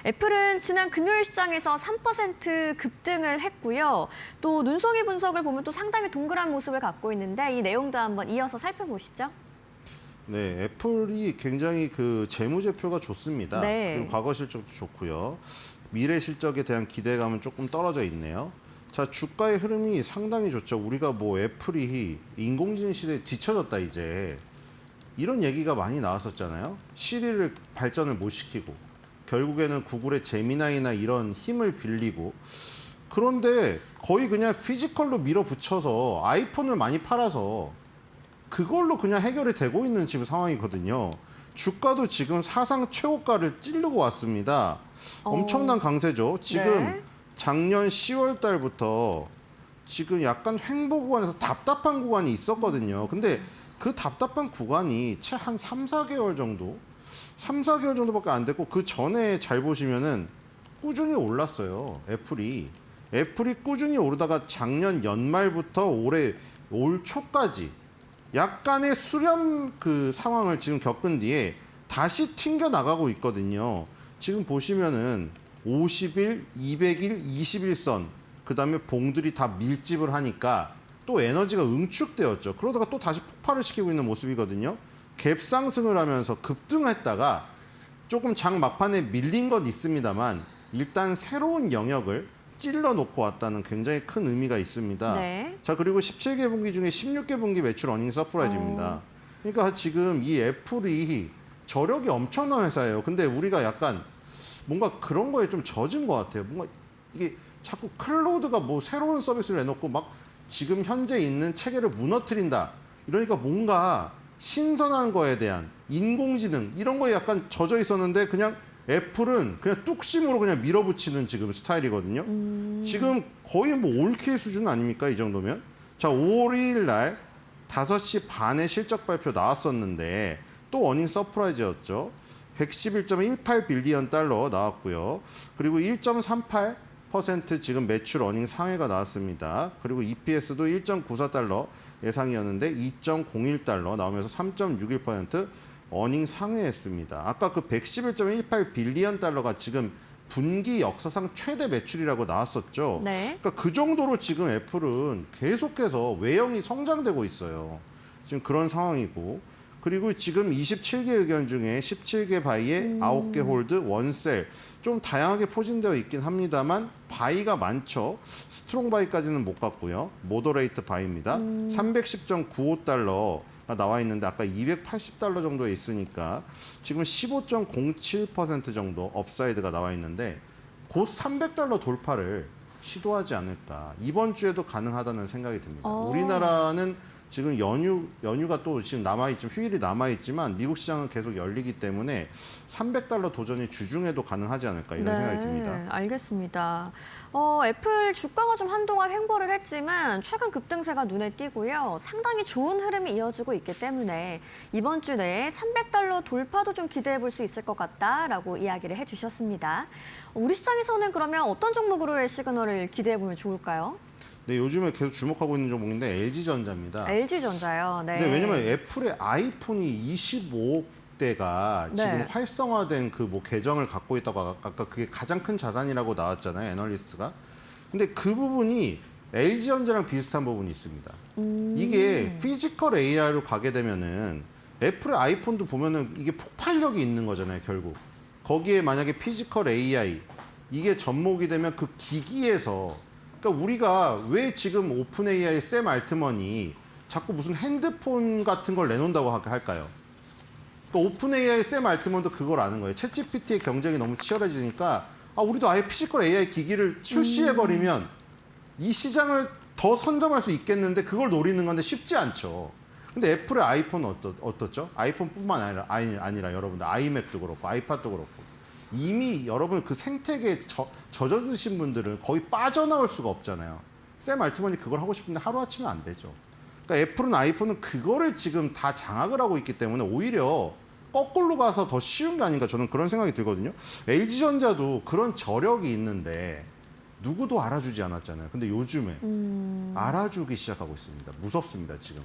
애플은 지난 금요일 시장에서 3% 급등을 했고요. 또 눈속이 분석을 보면 또 상당히 동그란 모습을 갖고 있는데 이 내용도 한번 이어서 살펴보시죠. 네, 애플이 굉장히 그 재무제표가 좋습니다. 네. 그리고 과거 실적도 좋고요. 미래 실적에 대한 기대감은 조금 떨어져 있네요. 자, 주가의 흐름이 상당히 좋죠. 우리가 뭐 애플이 인공지능 시대에 뒤처졌다 이제 이런 얘기가 많이 나왔었잖아요. 시리를 발전을 못 시키고 결국에는 구글의 제미나이나 이런 힘을 빌리고 그런데 거의 그냥 피지컬로 밀어붙여서 아이폰을 많이 팔아서 그걸로 그냥 해결이 되고 있는 지금 상황이거든요. 주가도 지금 사상 최고가를 찌르고 왔습니다. 엄청난 강세죠. 지금 작년 10월 달부터 지금 약간 횡보 구간에서 답답한 구간이 있었거든요. 근데 그 답답한 구간이 채 한 3, 4개월 정도? 3, 4개월 정도밖에 안 됐고 그 전에 잘 보시면은 꾸준히 올랐어요. 애플이 꾸준히 오르다가 작년 연말부터 올 초까지 약간의 수렴 그 상황을 지금 겪은 뒤에 다시 튕겨 나가고 있거든요. 지금 보시면은 50일, 200일, 21선 그다음에 봉들이 다 밀집을 하니까 또 에너지가 응축되었죠. 그러다가 또 다시 폭발을 시키고 있는 모습이거든요. 갭 상승을 하면서 급등했다가 조금 장 막판에 밀린 건 있습니다만 일단 새로운 영역을 찔러 놓고 왔다는 굉장히 큰 의미가 있습니다. 네. 자, 그리고 17개 분기 중에 16개 분기 매출 어닝 서프라이즈입니다. 그러니까 지금 이 애플이 저력이 엄청난 회사예요. 근데 우리가 약간 뭔가 그런 거에 좀 젖은 것 같아요. 뭔가 이게 자꾸 클로드가 뭐 새로운 서비스를 내놓고 막 지금 현재 있는 체계를 무너뜨린다. 이러니까 뭔가 신선한 거에 대한 인공지능 이런 거에 약간 젖어 있었는데 그냥 애플은 그냥 뚝심으로 그냥 밀어붙이는 지금 스타일이거든요. 지금 거의 뭐 올킬 수준 아닙니까? 이 정도면. 자, 5월 1일 날 5시 반에 실적 발표 나왔었는데 또 어닝 서프라이즈였죠. 111.18 빌리언 달러 나왔고요. 그리고 1.38% 지금 매출 어닝 상회가 나왔습니다. 그리고 EPS도 1.94달러 예상이었는데 2.01달러 나오면서 3.61% 어닝 상회했습니다. 아까 그 111.18 빌리언 달러가 지금 분기 역사상 최대 매출이라고 나왔었죠. 네. 그러니까 그 정도로 지금 애플은 계속해서 외형이 성장되고 있어요. 지금 그런 상황이고 그리고 지금 27개 의견 중에 17개 바이에 9개 홀드, 원셀 좀 다양하게 포진되어 있긴 합니다만 바이가 많죠. 스트롱 바이까지는 못 갔고요. 모더레이트 바이입니다. 310.95달러가 나와 있는데 아까 280달러 정도에 있으니까 지금 15.07% 정도 업사이드가 나와 있는데 곧 300달러 돌파를 시도하지 않을까. 이번 주에도 가능하다는 생각이 듭니다. 우리나라는 지금 연휴가 또 지금 남아있지만 휴일이 남아있지만 미국 시장은 계속 열리기 때문에 300달러 도전이 주중에도 가능하지 않을까 이런 생각이 듭니다. 알겠습니다. 애플 주가가 좀 한동안 횡보를 했지만 최근 급등세가 눈에 띄고요. 상당히 좋은 흐름이 이어지고 있기 때문에 이번 주 내에 300달러 돌파도 좀 기대해 볼 수 있을 것 같다라고 이야기를 해주셨습니다. 우리 시장에서는 그러면 어떤 종목으로의 시그널을 기대해 보면 좋을까요? 네, 요즘에 계속 주목하고 있는 종목인데 LG전자입니다. LG전자요. 네. 네, 왜냐면 애플의 아이폰이 25대가 네. 지금 활성화된 그 뭐 계정을 갖고 있다고 아까 그게 가장 큰 자산이라고 나왔잖아요, 애널리스트가. 근데 그 부분이 LG전자랑 비슷한 부분이 있습니다. 이게 피지컬 AI로 가게 되면은 애플의 아이폰도 보면은 이게 폭발력이 있는 거잖아요, 결국. 거기에 만약에 피지컬 AI 이게 접목이 되면 그 기기에서 그러니까 우리가 왜 지금 오픈 AI의 샘 알트먼이 자꾸 무슨 핸드폰 같은 걸 내놓는다고 할까요? 그러니까 오픈 AI의 샘 알트먼도 그걸 아는 거예요. 챗 GPT의 경쟁이 너무 치열해지니까 우리도 아예 피지컬 AI 기기를 출시해버리면 이 시장을 더 선점할 수 있겠는데 그걸 노리는 건데 쉽지 않죠. 근데 애플의 아이폰은 어떻죠? 아이폰뿐만 아니라 여러분들 아이맥도 그렇고 아이팟도 그렇고 이미 여러분 그 생태계에 젖어드신 분들은 거의 빠져나올 수가 없잖아요. 샘 알트먼이 그걸 하고 싶은데 하루아침에 안 되죠. 그러니까 애플은 아이폰은 그거를 지금 다 장악을 하고 있기 때문에 오히려 거꾸로 가서 더 쉬운 게 아닌가 저는 그런 생각이 들거든요. LG전자도 그런 저력이 있는데 누구도 알아주지 않았잖아요. 근데 요즘에 알아주기 시작하고 있습니다. 무섭습니다, 지금.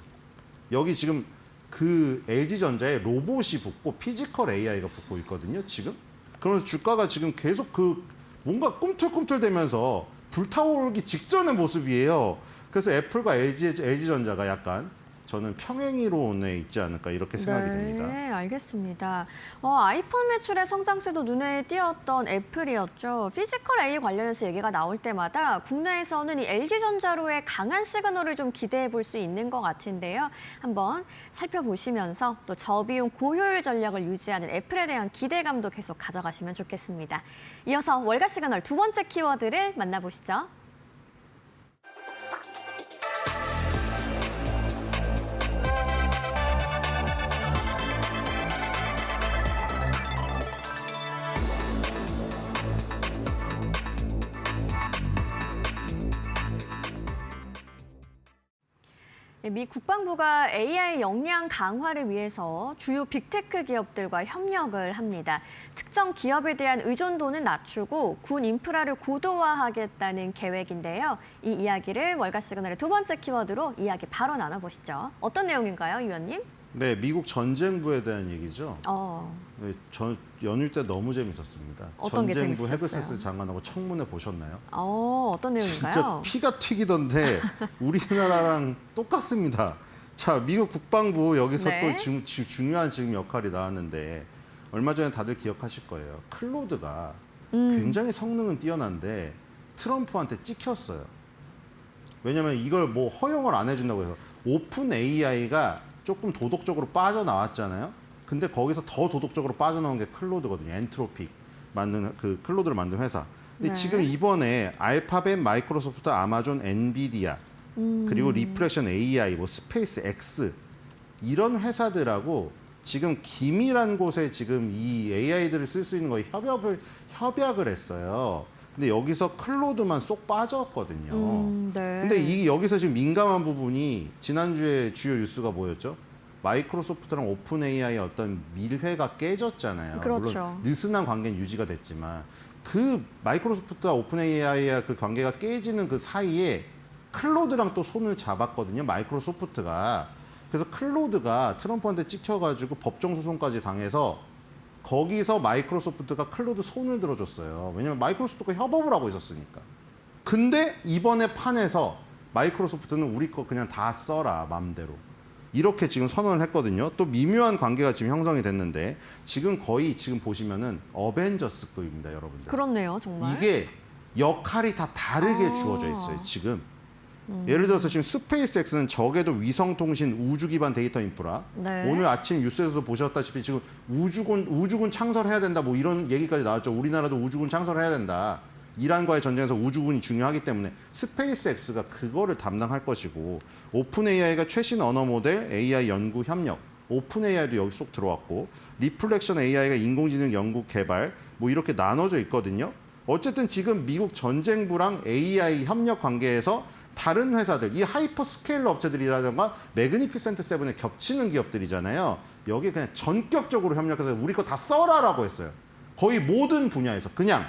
여기 지금 그 LG전자에 로봇이 붙고 피지컬 AI가 붙고 있거든요, 지금. 그러면서 주가가 지금 계속 그 뭔가 꿈틀꿈틀대면서 불타오르기 직전의 모습이에요. 그래서 애플과 LG전자가 약간 저는 평행이론에 있지 않을까 이렇게 생각이 듭니다. 네, 알겠습니다. 아이폰 매출의 성장세도 눈에 띄었던 애플이었죠. 피지컬 AI 관련해서 얘기가 나올 때마다 국내에서는 이 LG전자로의 강한 시그널을 좀 기대해 볼 수 있는 것 같은데요. 한번 살펴보시면서 또 저비용 고효율 전략을 유지하는 애플에 대한 기대감도 계속 가져가시면 좋겠습니다. 이어서 월가 시그널 두 번째 키워드를 만나보시죠. 미 국방부가 AI 역량 강화를 위해서 주요 빅테크 기업들과 협력을 합니다. 특정 기업에 대한 의존도는 낮추고 군 인프라를 고도화하겠다는 계획인데요. 이 이야기를 월가 시그널의 두 번째 키워드로 이야기 바로 나눠보시죠. 어떤 내용인가요, 위원님? 네, 미국 전쟁부에 대한 얘기죠. 네, 연휴 때 너무 재밌었습니다. 어떤 게 전쟁부 재밌었어요? 헤그세스 장관하고 청문회 보셨나요? 어떤 내용인가요? 진짜 피가 튀기던데 우리나라랑 똑같습니다. 자, 미국 국방부 여기서 네. 또 중요한 지금 역할이 나왔는데 얼마 전에 다들 기억하실 거예요. 클로드가 굉장히 성능은 뛰어난데 트럼프한테 찍혔어요. 왜냐하면 이걸 뭐 허용을 안 해준다고 해서 오픈 AI가 조금 도덕적으로 빠져나왔잖아요. 근데 거기서 더 도덕적으로 빠져나온 게 클로드거든요. 엔트로픽 만든 그 클로드를 만든 회사. 근데 네. 지금 이번에 알파벳, 마이크로소프트, 아마존, 엔비디아 그리고 리플렉션 AI, 뭐 스페이스 X 이런 회사들하고 지금 기밀한 곳에 지금 이 AI들을 쓸 수 있는 거에 협약을 했어요. 근데 여기서 클로드만 쏙 빠졌거든요. 네. 근데 여기서 지금 민감한 부분이 지난주에 주요 뉴스가 뭐였죠? 마이크로소프트랑 오픈 AI의 어떤 밀회가 깨졌잖아요. 그렇죠. 물론 느슨한 관계는 유지가 됐지만 그 마이크로소프트와 오픈 AI의 그 관계가 깨지는 그 사이에 클로드랑 또 손을 잡았거든요. 마이크로소프트가. 그래서 클로드가 트럼프한테 찍혀가지고 법정 소송까지 당해서 거기서 마이크로소프트가 클로드 손을 들어줬어요. 왜냐면 마이크로소프트가 협업을 하고 있었으니까. 근데 이번에 판에서 마이크로소프트는 우리 거 그냥 다 써라 맘대로. 이렇게 지금 선언을 했거든요. 또 미묘한 관계가 지금 형성이 됐는데 지금 거의 지금 보시면은 어벤져스급입니다, 여러분들. 그렇네요, 정말. 이게 역할이 다 다르게 주어져 있어요, 지금. 예를 들어서 지금 스페이스X는 적에도 위성통신 우주 기반 데이터 인프라. 네. 오늘 아침 뉴스에서도 보셨다시피 지금 우주군 창설해야 된다 뭐 이런 얘기까지 나왔죠. 우리나라도 우주군 창설해야 된다. 이란과의 전쟁에서 우주군이 중요하기 때문에 스페이스X가 그거를 담당할 것이고 오픈 AI가 최신 언어 모델 AI 연구 협력. 오픈 AI도 여기 쏙 들어왔고 리플렉션 AI가 인공지능 연구 개발 뭐 이렇게 나눠져 있거든요. 어쨌든 지금 미국 전쟁부랑 AI 협력 관계에서 다른 회사들, 이 하이퍼 스케일러 업체들이라든가 매그니피센트 세븐에 겹치는 기업들이잖아요. 여기 그냥 전격적으로 협력해서 우리 거 다 써라라고 했어요. 거의 모든 분야에서 그냥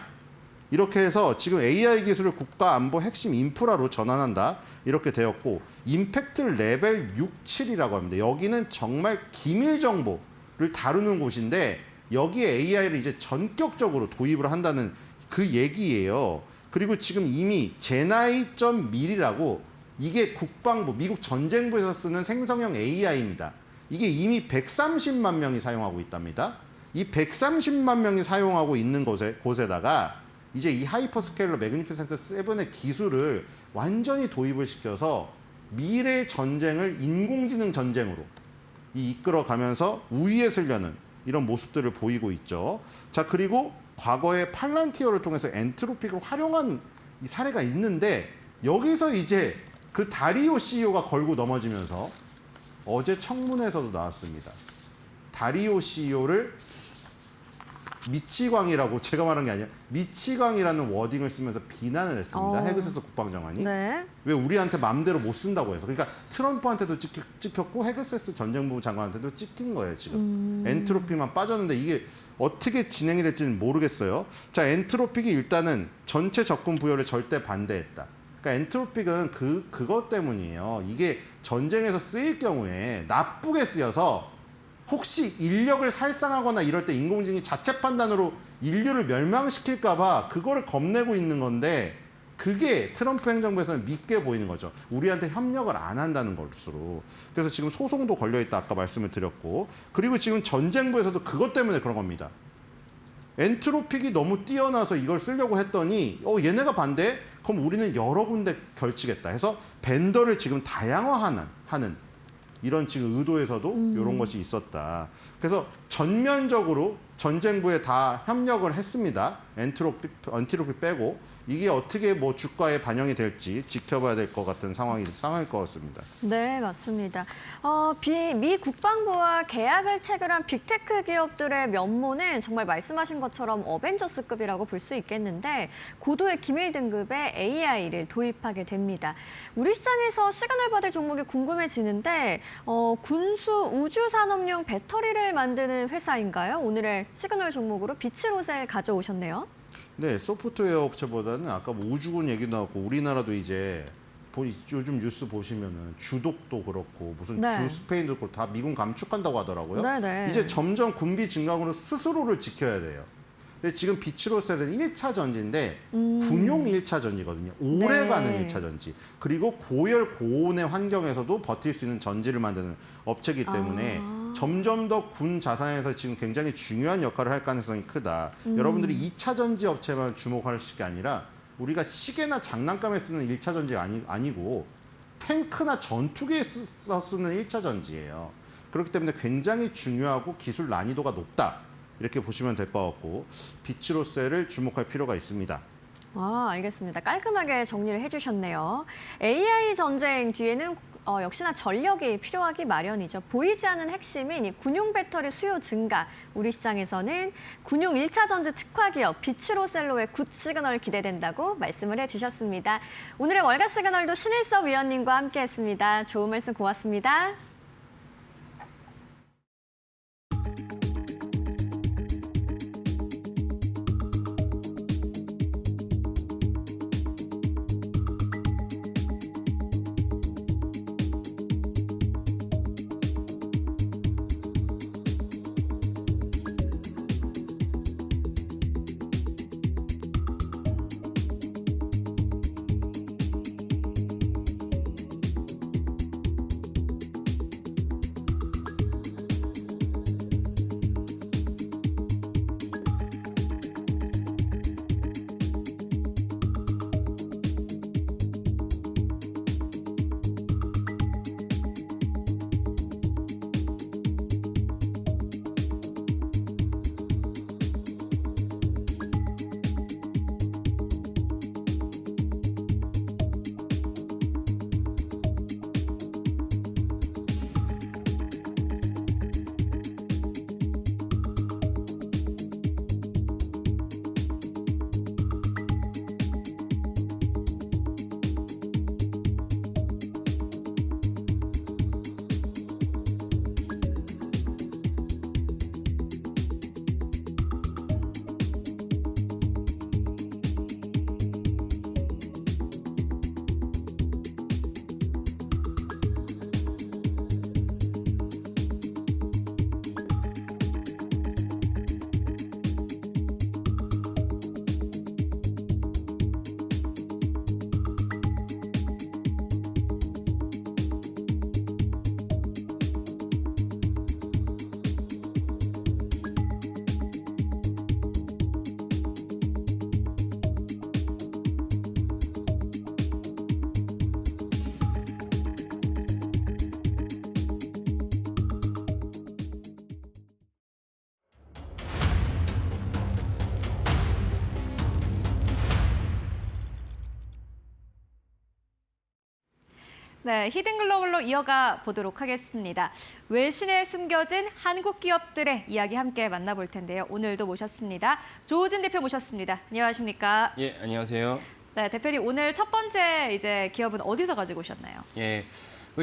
이렇게 해서 지금 AI 기술을 국가 안보 핵심 인프라로 전환한다 이렇게 되었고 임팩트 레벨 6, 7이라고 합니다. 여기는 정말 기밀 정보를 다루는 곳인데 여기에 AI를 이제 전격적으로 도입을 한다는 그 얘기예요. 그리고 지금 이미 제나이.밀이라고 이게 국방부, 미국 전쟁부에서 쓰는 생성형 AI입니다. 이게 이미 130만 명이 사용하고 있답니다. 이 130만 명이 사용하고 있는 곳에다가 이제 이 하이퍼스케일러 매그니피센트 7의 기술을 완전히 도입을 시켜서 미래 전쟁을 인공지능 전쟁으로 이끌어가면서 우위에 서려는 이런 모습들을 보이고 있죠. 자, 그리고 과거에 팔란티어를 통해서 엔트로픽을 활용한 이 사례가 있는데 여기서 이제 그 다리오 CEO가 걸고 넘어지면서 어제 청문회에서도 나왔습니다. 다리오 CEO를 미치광이라고 제가 말한 게 아니라 미치광이라는 워딩을 쓰면서 비난을 했습니다. 헤그세스 국방장관이. 네. 왜 우리한테 마음대로 못 쓴다고 해서. 그러니까 트럼프한테도 찍혔고 헤그세스 전쟁부 장관한테도 찍힌 거예요, 지금. 엔트로픽만 빠졌는데 이게 어떻게 진행이 될지는 모르겠어요. 자, 엔트로픽이 일단은 전체 접근 부여를 절대 반대했다. 그러니까 엔트로픽은 그것 때문이에요. 이게 전쟁에서 쓰일 경우에 나쁘게 쓰여서 혹시 인력을 살상하거나 이럴 때 인공지능이 자체 판단으로 인류를 멸망시킬까 봐 그거를 겁내고 있는 건데 그게 트럼프 행정부에서는 믿게 보이는 거죠. 우리한테 협력을 안 한다는 것으로. 그래서 지금 소송도 걸려있다 아까 말씀을 드렸고 그리고 지금 전쟁부에서도 그것 때문에 그런 겁니다. 엔트로픽이 너무 뛰어나서 이걸 쓰려고 했더니 얘네가 반대? 그럼 우리는 여러 군데 걸치겠다 해서 벤더를 지금 다양화하는 이런 지금 의도에서도 이런 것이 있었다. 그래서 전면적으로 전쟁부에 다 협력을 했습니다. 엔트로피 빼고 이게 어떻게 뭐 주가에 반영이 될지 지켜봐야 될 것 같은 상황일 것 같습니다. 네, 맞습니다. 미 국방부와 계약을 체결한 빅테크 기업들의 면모는 정말 말씀하신 것처럼 어벤져스급이라고 볼 수 있겠는데 고도의 기밀 등급의 AI를 도입하게 됩니다. 우리 시장에서 시그널 받을 종목이 궁금해지는데 군수 우주산업용 배터리를 만드는 회사인가요? 오늘의 시그널 종목으로 비츠로셀 가져오셨네요. 네, 소프트웨어 업체보다는 아까 뭐 우주군 얘기 나왔고 우리나라도 이제 요즘 뉴스 보시면은 주독도 그렇고 무슨 네. 주 스페인도 그렇고 다 미군 감축한다고 하더라고요. 네네. 이제 점점 군비 증강으로 스스로를 지켜야 돼요. 근데 지금 비츠로셀은 1차 전지인데 군용 1차 전지거든요. 오래 네. 가는 1차 전지. 그리고 고열 고온의 환경에서도 버틸 수 있는 전지를 만드는 업체이기 때문에 점점 더 군 자산에서 지금 굉장히 중요한 역할을 할 가능성이 크다. 여러분들이 2차 전지 업체만 주목할 게 아니라 우리가 시계나 장난감에 쓰는 1차 전지가 아니고 탱크나 전투기에 쓰는 1차 전지예요. 그렇기 때문에 굉장히 중요하고 기술 난이도가 높다. 이렇게 보시면 될 것 같고 비츠로셀을 주목할 필요가 있습니다. 알겠습니다. 깔끔하게 정리를 해주셨네요. AI 전쟁 뒤에는 역시나 전력이 필요하기 마련이죠. 보이지 않는 핵심인 이 군용 배터리 수요 증가. 우리 시장에서는 군용 1차 전지 특화 기업 비츠로셀로의 굿 시그널 기대된다고 말씀을 해주셨습니다. 오늘의 월가 시그널도 신일섭 위원님과 함께했습니다. 좋은 말씀 고맙습니다. 네, 히든글로벌로 이어가 보도록 하겠습니다. 외신에 숨겨진 한국 기업들의 이야기 함께 만나볼 텐데요. 오늘도 모셨습니다. 조우진 대표 모셨습니다. 안녕하십니까? 예, 안녕하세요. 네, 대표님 오늘 첫 번째 이제 기업은 어디서 가지고 오셨나요? 예.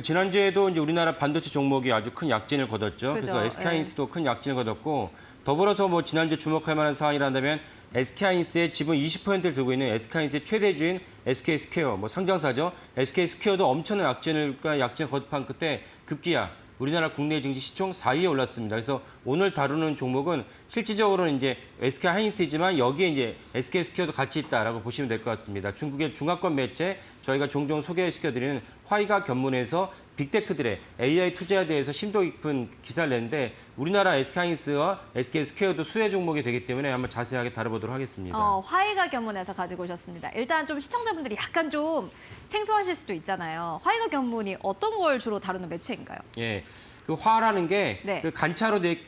지난주에도 이제 우리나라 반도체 종목이 아주 큰 약진을 거뒀죠. 그죠, 그래서 SK하이닉스도 큰 약진을 거뒀고 더불어서 뭐 지난주 주목할 만한 사항이란다면 SK하이닉스의 지분 20%를 들고 있는 SK하이닉스의 최대주인 SK스퀘어, 뭐 상장사죠. SK스퀘어도 엄청난 약진을 거듭한 끝에 급기야 우리나라 국내 증시 시총 4위에 올랐습니다. 그래서 오늘 다루는 종목은 실질적으로는 이제 SK하이닉스이지만 여기에 이제 SK스퀘어도 같이 있다라고 보시면 될 것 같습니다. 중국의 중화권 매체 저희가 종종 소개시켜드리는 화이가 견문에서 빅테크들의 AI 투자에 대해서 심도 깊은 기사를 냈는데 우리나라 SK하이닉스와 SK스퀘어도 수혜 종목이 되기 때문에 한번 자세하게 다뤄보도록 하겠습니다. 화이가 견문에서 가지고 오셨습니다. 일단 좀 시청자분들이 약간 좀 생소하실 수도 있잖아요. 화이가 견문이 어떤 걸 주로 다루는 매체인가요? 예. 그 화라는 게 네. 그 간체로 돼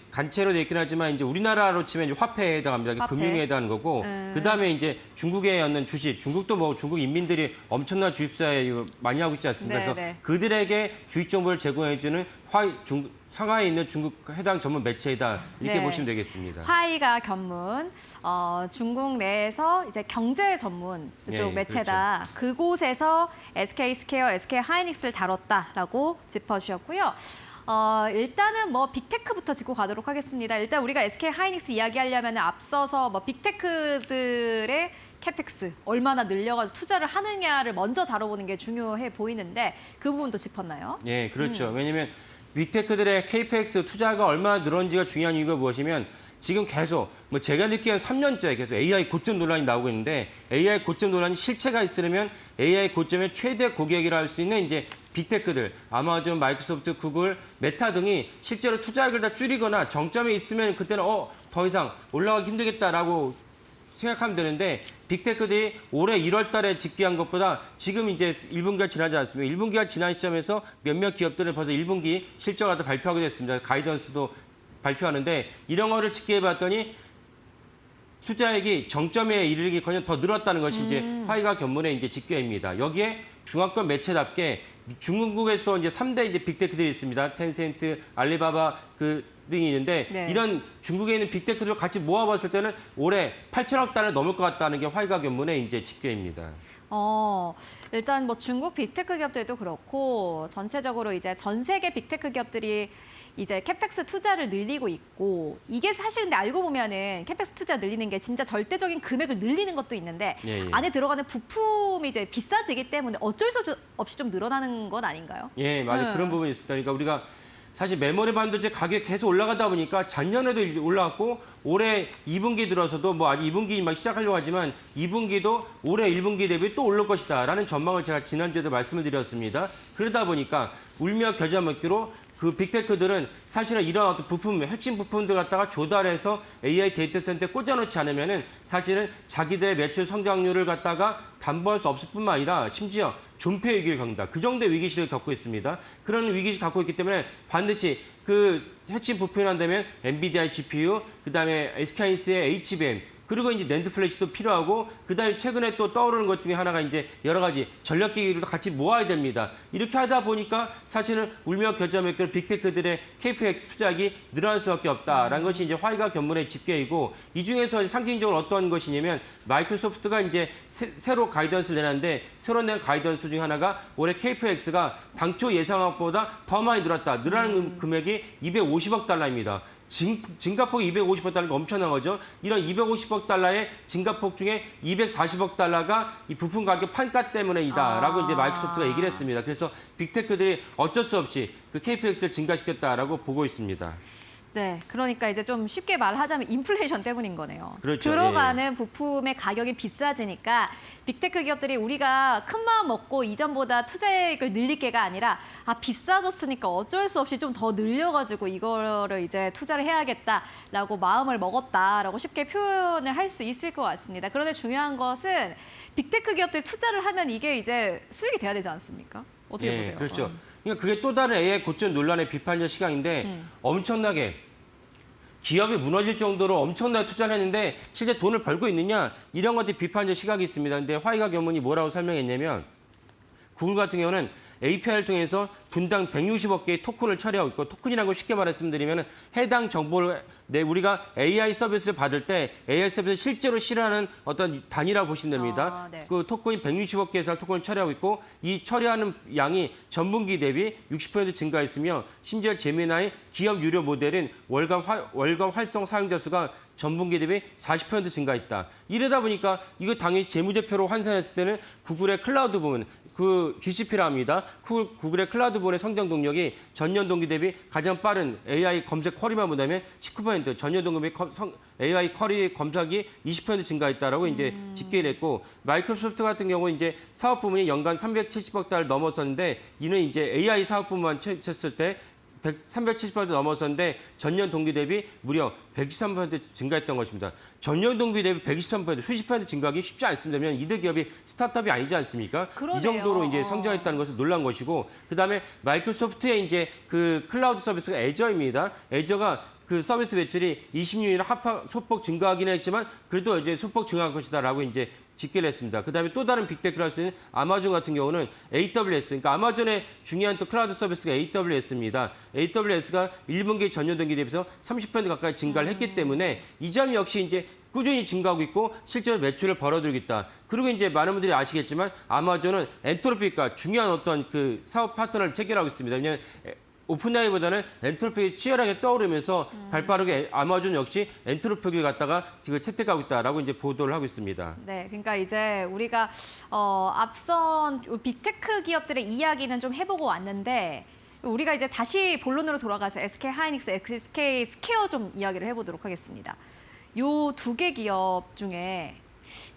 있긴 하지만 이제 우리나라로 치면 이제 화폐에 해당합니다. 화폐. 금융에 해당하는 거고 그다음에 이제 중국에 있는 주식, 중국도 뭐 중국 인민들이 엄청난 주식 투자에 많이 하고 있지 않습니까? 네, 그래서 네. 그들에게 주식 정보를 제공해주는 상하이에 있는 중국 해당 전문 매체이다 이렇게 네. 보시면 되겠습니다. 화이가 견문, 중국 내에서 이제 경제 전문 이쪽 예, 매체다. 그곳에서 SK 스퀘어, SK 하이닉스를 다뤘다라고 짚어주셨고요. 일단은 뭐 빅테크부터 짚고 가도록 하겠습니다. 일단 우리가 SK 하이닉스 이야기하려면 앞서서 뭐 빅테크들의 캐펙스 얼마나 늘려가지고 투자를 하느냐를 먼저 다뤄보는 게 중요해 보이는데 그 부분도 짚었나요? 예, 그렇죠. 왜냐하면 빅테크들의 KPX 투자가 얼마나 늘었는지가 중요한 이유가 무엇이면 지금 계속 뭐 제가 느끼기엔 3년째 계속 AI 고점 논란이 나오고 있는데 AI 고점 논란이 실체가 있으려면 AI 고점의 최대 고객이라 할 수 있는 이제 빅테크들, 아마존, 마이크로소프트, 구글, 메타 등이 실제로 투자액을 다 줄이거나 정점에 있으면 그때는 더 이상 올라가기 힘들겠다라고 생각하면 되는데 빅테크들이 올해 1월 달에 집계한 것보다 지금 이제 1분기가 지나지 않습니까? 1분기가 지난 시점에서 몇몇 기업들은 벌써 1분기 실적을 다 발표하게 됐습니다. 가이던스도 발표하는데 이런 거를 집계해 봤더니 투자액이 정점에 이르기커녕 더 늘었다는 것이 이제 화이가 견문의 이제 집계입니다. 여기에 중화권 매체답게 중국에서도 이제 3대 이제 빅테크들이 있습니다. 텐센트, 알리바바 등이 있는데 네. 이런 중국에 있는 빅테크들을 같이 모아봤을 때는 올해 8천억 달러 넘을 것 같다는 게 화이가 견문의 이제 집계입니다. 일단 뭐 중국 빅테크 기업들도 그렇고 전체적으로 이제 전 세계 빅테크 기업들이 이제 캐펙스 투자를 늘리고 있고 이게 사실 근데 알고 보면은 캐펙스 투자 늘리는 게 진짜 절대적인 금액을 늘리는 것도 있는데 예, 예. 안에 들어가는 부품이 이제 비싸지기 때문에 어쩔 수 없이 좀 늘어나는 건 아닌가요? 예, 맞아요. 그런 부분이 있습니다. 그러니까 우리가 사실 메모리 반도체 가격이 계속 올라가다 보니까 작년에도 올라갔고 올해 2분기 들어서도 뭐 아직 2분기 막 시작하려고 하지만 2분기도 올해 1분기 대비 또 오를 것이다라는 전망을 제가 지난주에도 말씀을 드렸습니다. 그러다 보니까 울며 겨자 먹기로 그 빅테크들은 사실은 이런 어떤 부품, 핵심 부품들 갖다가 조달해서 AI 데이터 센터에 꽂아놓지 않으면은 사실은 자기들의 매출 성장률을 갖다가 담보할 수 없을 뿐만 아니라 심지어 존폐 위기를 겪는다. 그 정도의 위기시를 겪고 있습니다. 그런 위기시 갖고 있기 때문에 반드시 그 핵심 부품이란다면 엔비디아의 GPU, 그다음에 SK하이닉스의 HBM, 그리고 이제 낸드 플래시도 필요하고 그다음에 최근에 또 떠오르는 것 중에 하나가 이제 여러 가지 전력기기를 같이 모아야 됩니다. 이렇게 하다 보니까 사실은 울며 겨자 먹기로 빅테크들의 KPX 투자액이 늘어날 수밖에 없다라는 것이 이제 화이가 견문의 집계이고 이 중에서 상징적으로 어떤 것이냐면 마이크로소프트가 이제 새로 가이던스를 내놨는데 새로 낸 가이던스 중에 하나가 올해 KPX가 당초 예상한 것보다 더 많이 늘었다. 늘어나는 금액이 250억 달러입니다. 증가폭이 250억 달러가 엄청난 거죠. 이런 250억 달러의 증가폭 중에 240억 달러가 이 부품 가격 판가 때문이다라고 이제 마이크로소프트가 얘기를 했습니다. 그래서 빅테크들이 어쩔 수 없이 그 KPX를 증가시켰다라고 보고 있습니다. 네, 그러니까 이제 좀 쉽게 말하자면 인플레이션 때문인 거네요. 그렇죠. 들어가는 부품의 가격이 비싸지니까 빅테크 기업들이 우리가 큰 마음 먹고 이전보다 투자액을 늘릴 게가 아니라 비싸졌으니까 어쩔 수 없이 좀 더 늘려가지고 이거를 이제 투자를 해야겠다라고 마음을 먹었다라고 쉽게 표현을 할 수 있을 것 같습니다. 그런데 중요한 것은 빅테크 기업들이 투자를 하면 이게 이제 수익이 돼야 되지 않습니까? 어떻게 보세요? 그렇죠. 그러니까 그게 또 다른 AI 고점 논란의 비판적 시각인데 엄청나게 기업이 무너질 정도로 엄청나게 투자를 했는데 실제 돈을 벌고 있느냐 이런 것들이 비판적 시각이 있습니다. 근데 화이가 견문이 뭐라고 설명했냐면 구글 같은 경우는 API를 통해서 분당 160억 개의 토큰을 처리하고 있고 토큰이라는 걸 쉽게 말씀드리면 해당 정보를 우리가 AI 서비스를 받을 때 AI 서비스를 실제로 실현하는 어떤 단위라고 보시면 됩니다. 네. 그 토큰이 160억 개 이상 토큰을 처리하고 있고 이 처리하는 양이 전분기 대비 60% 증가했으며 심지어 제미나이 기업 유료 모델인 월간 활성 사용자 수가 전분기 대비 40% 증가했다. 이러다 보니까 이거 당연히 재무제표로 환산했을 때는 구글의 클라우드 부분, 그 GCP라 합니다. 구글의 클라우드 부분의 성장 동력이 전년 동기 대비 가장 빠른 AI 검색 쿼리만 보다면 19% 전년 동기 대비 AI 쿼리 검색이 20% 증가했다라고 이제 집계를 했고 마이크로소프트 같은 경우 이제 사업 부문이 연간 370억 달러 넘었었는데 이는 이제 AI 사업 부문만 쳤을 때 370% 넘었었는데 전년 동기 대비 무려 123% 증가했던 것입니다. 전년 동기 대비 123% 수십 퍼센트 증가하기 쉽지 않습니다. 왜냐하면 이들 기업이 스타트업이 아니지 않습니까? 그러네요. 이 정도로 이제 성장했다는 것은 놀란 것이고, 그다음에 마이크로소프트의 이제 그 클라우드 서비스가 애저입니다. 애저가 그 서비스 매출이 26년 소폭 증가하긴 했지만 그래도 이제 소폭 증가할 것이다라고 이제 집계를 했습니다. 그다음에 또 다른 빅테크를 할 수 있는 아마존 같은 경우는 AWS, 그러니까 아마존의 중요한 또 클라우드 서비스가 AWS입니다. AWS가 1분기 전년 동기 대비해서 30% 가까이 증가를 했기 때문에 이 점 역시 이제 꾸준히 증가하고 있고 실제로 매출을 벌어들이고 있다. 그리고 이제 많은 분들이 아시겠지만 아마존은 엔트로피가 중요한 어떤 그 사업 파트너를 체결하고 있습니다. 왜냐하면 오픈AI보다는 엔트로피가 치열하게 떠오르면서 발빠르게 아마존 역시 엔트로피를 갖다가 지금 채택하고 있다라고 이제 보도를 하고 있습니다. 네, 그러니까 이제 우리가 앞선 빅테크 기업들의 이야기는 좀 해보고 왔는데 우리가 이제 다시 본론으로 돌아가서 SK 하이닉스, SK 스퀘어 좀 이야기를 해보도록 하겠습니다. 요 두 개 기업 중에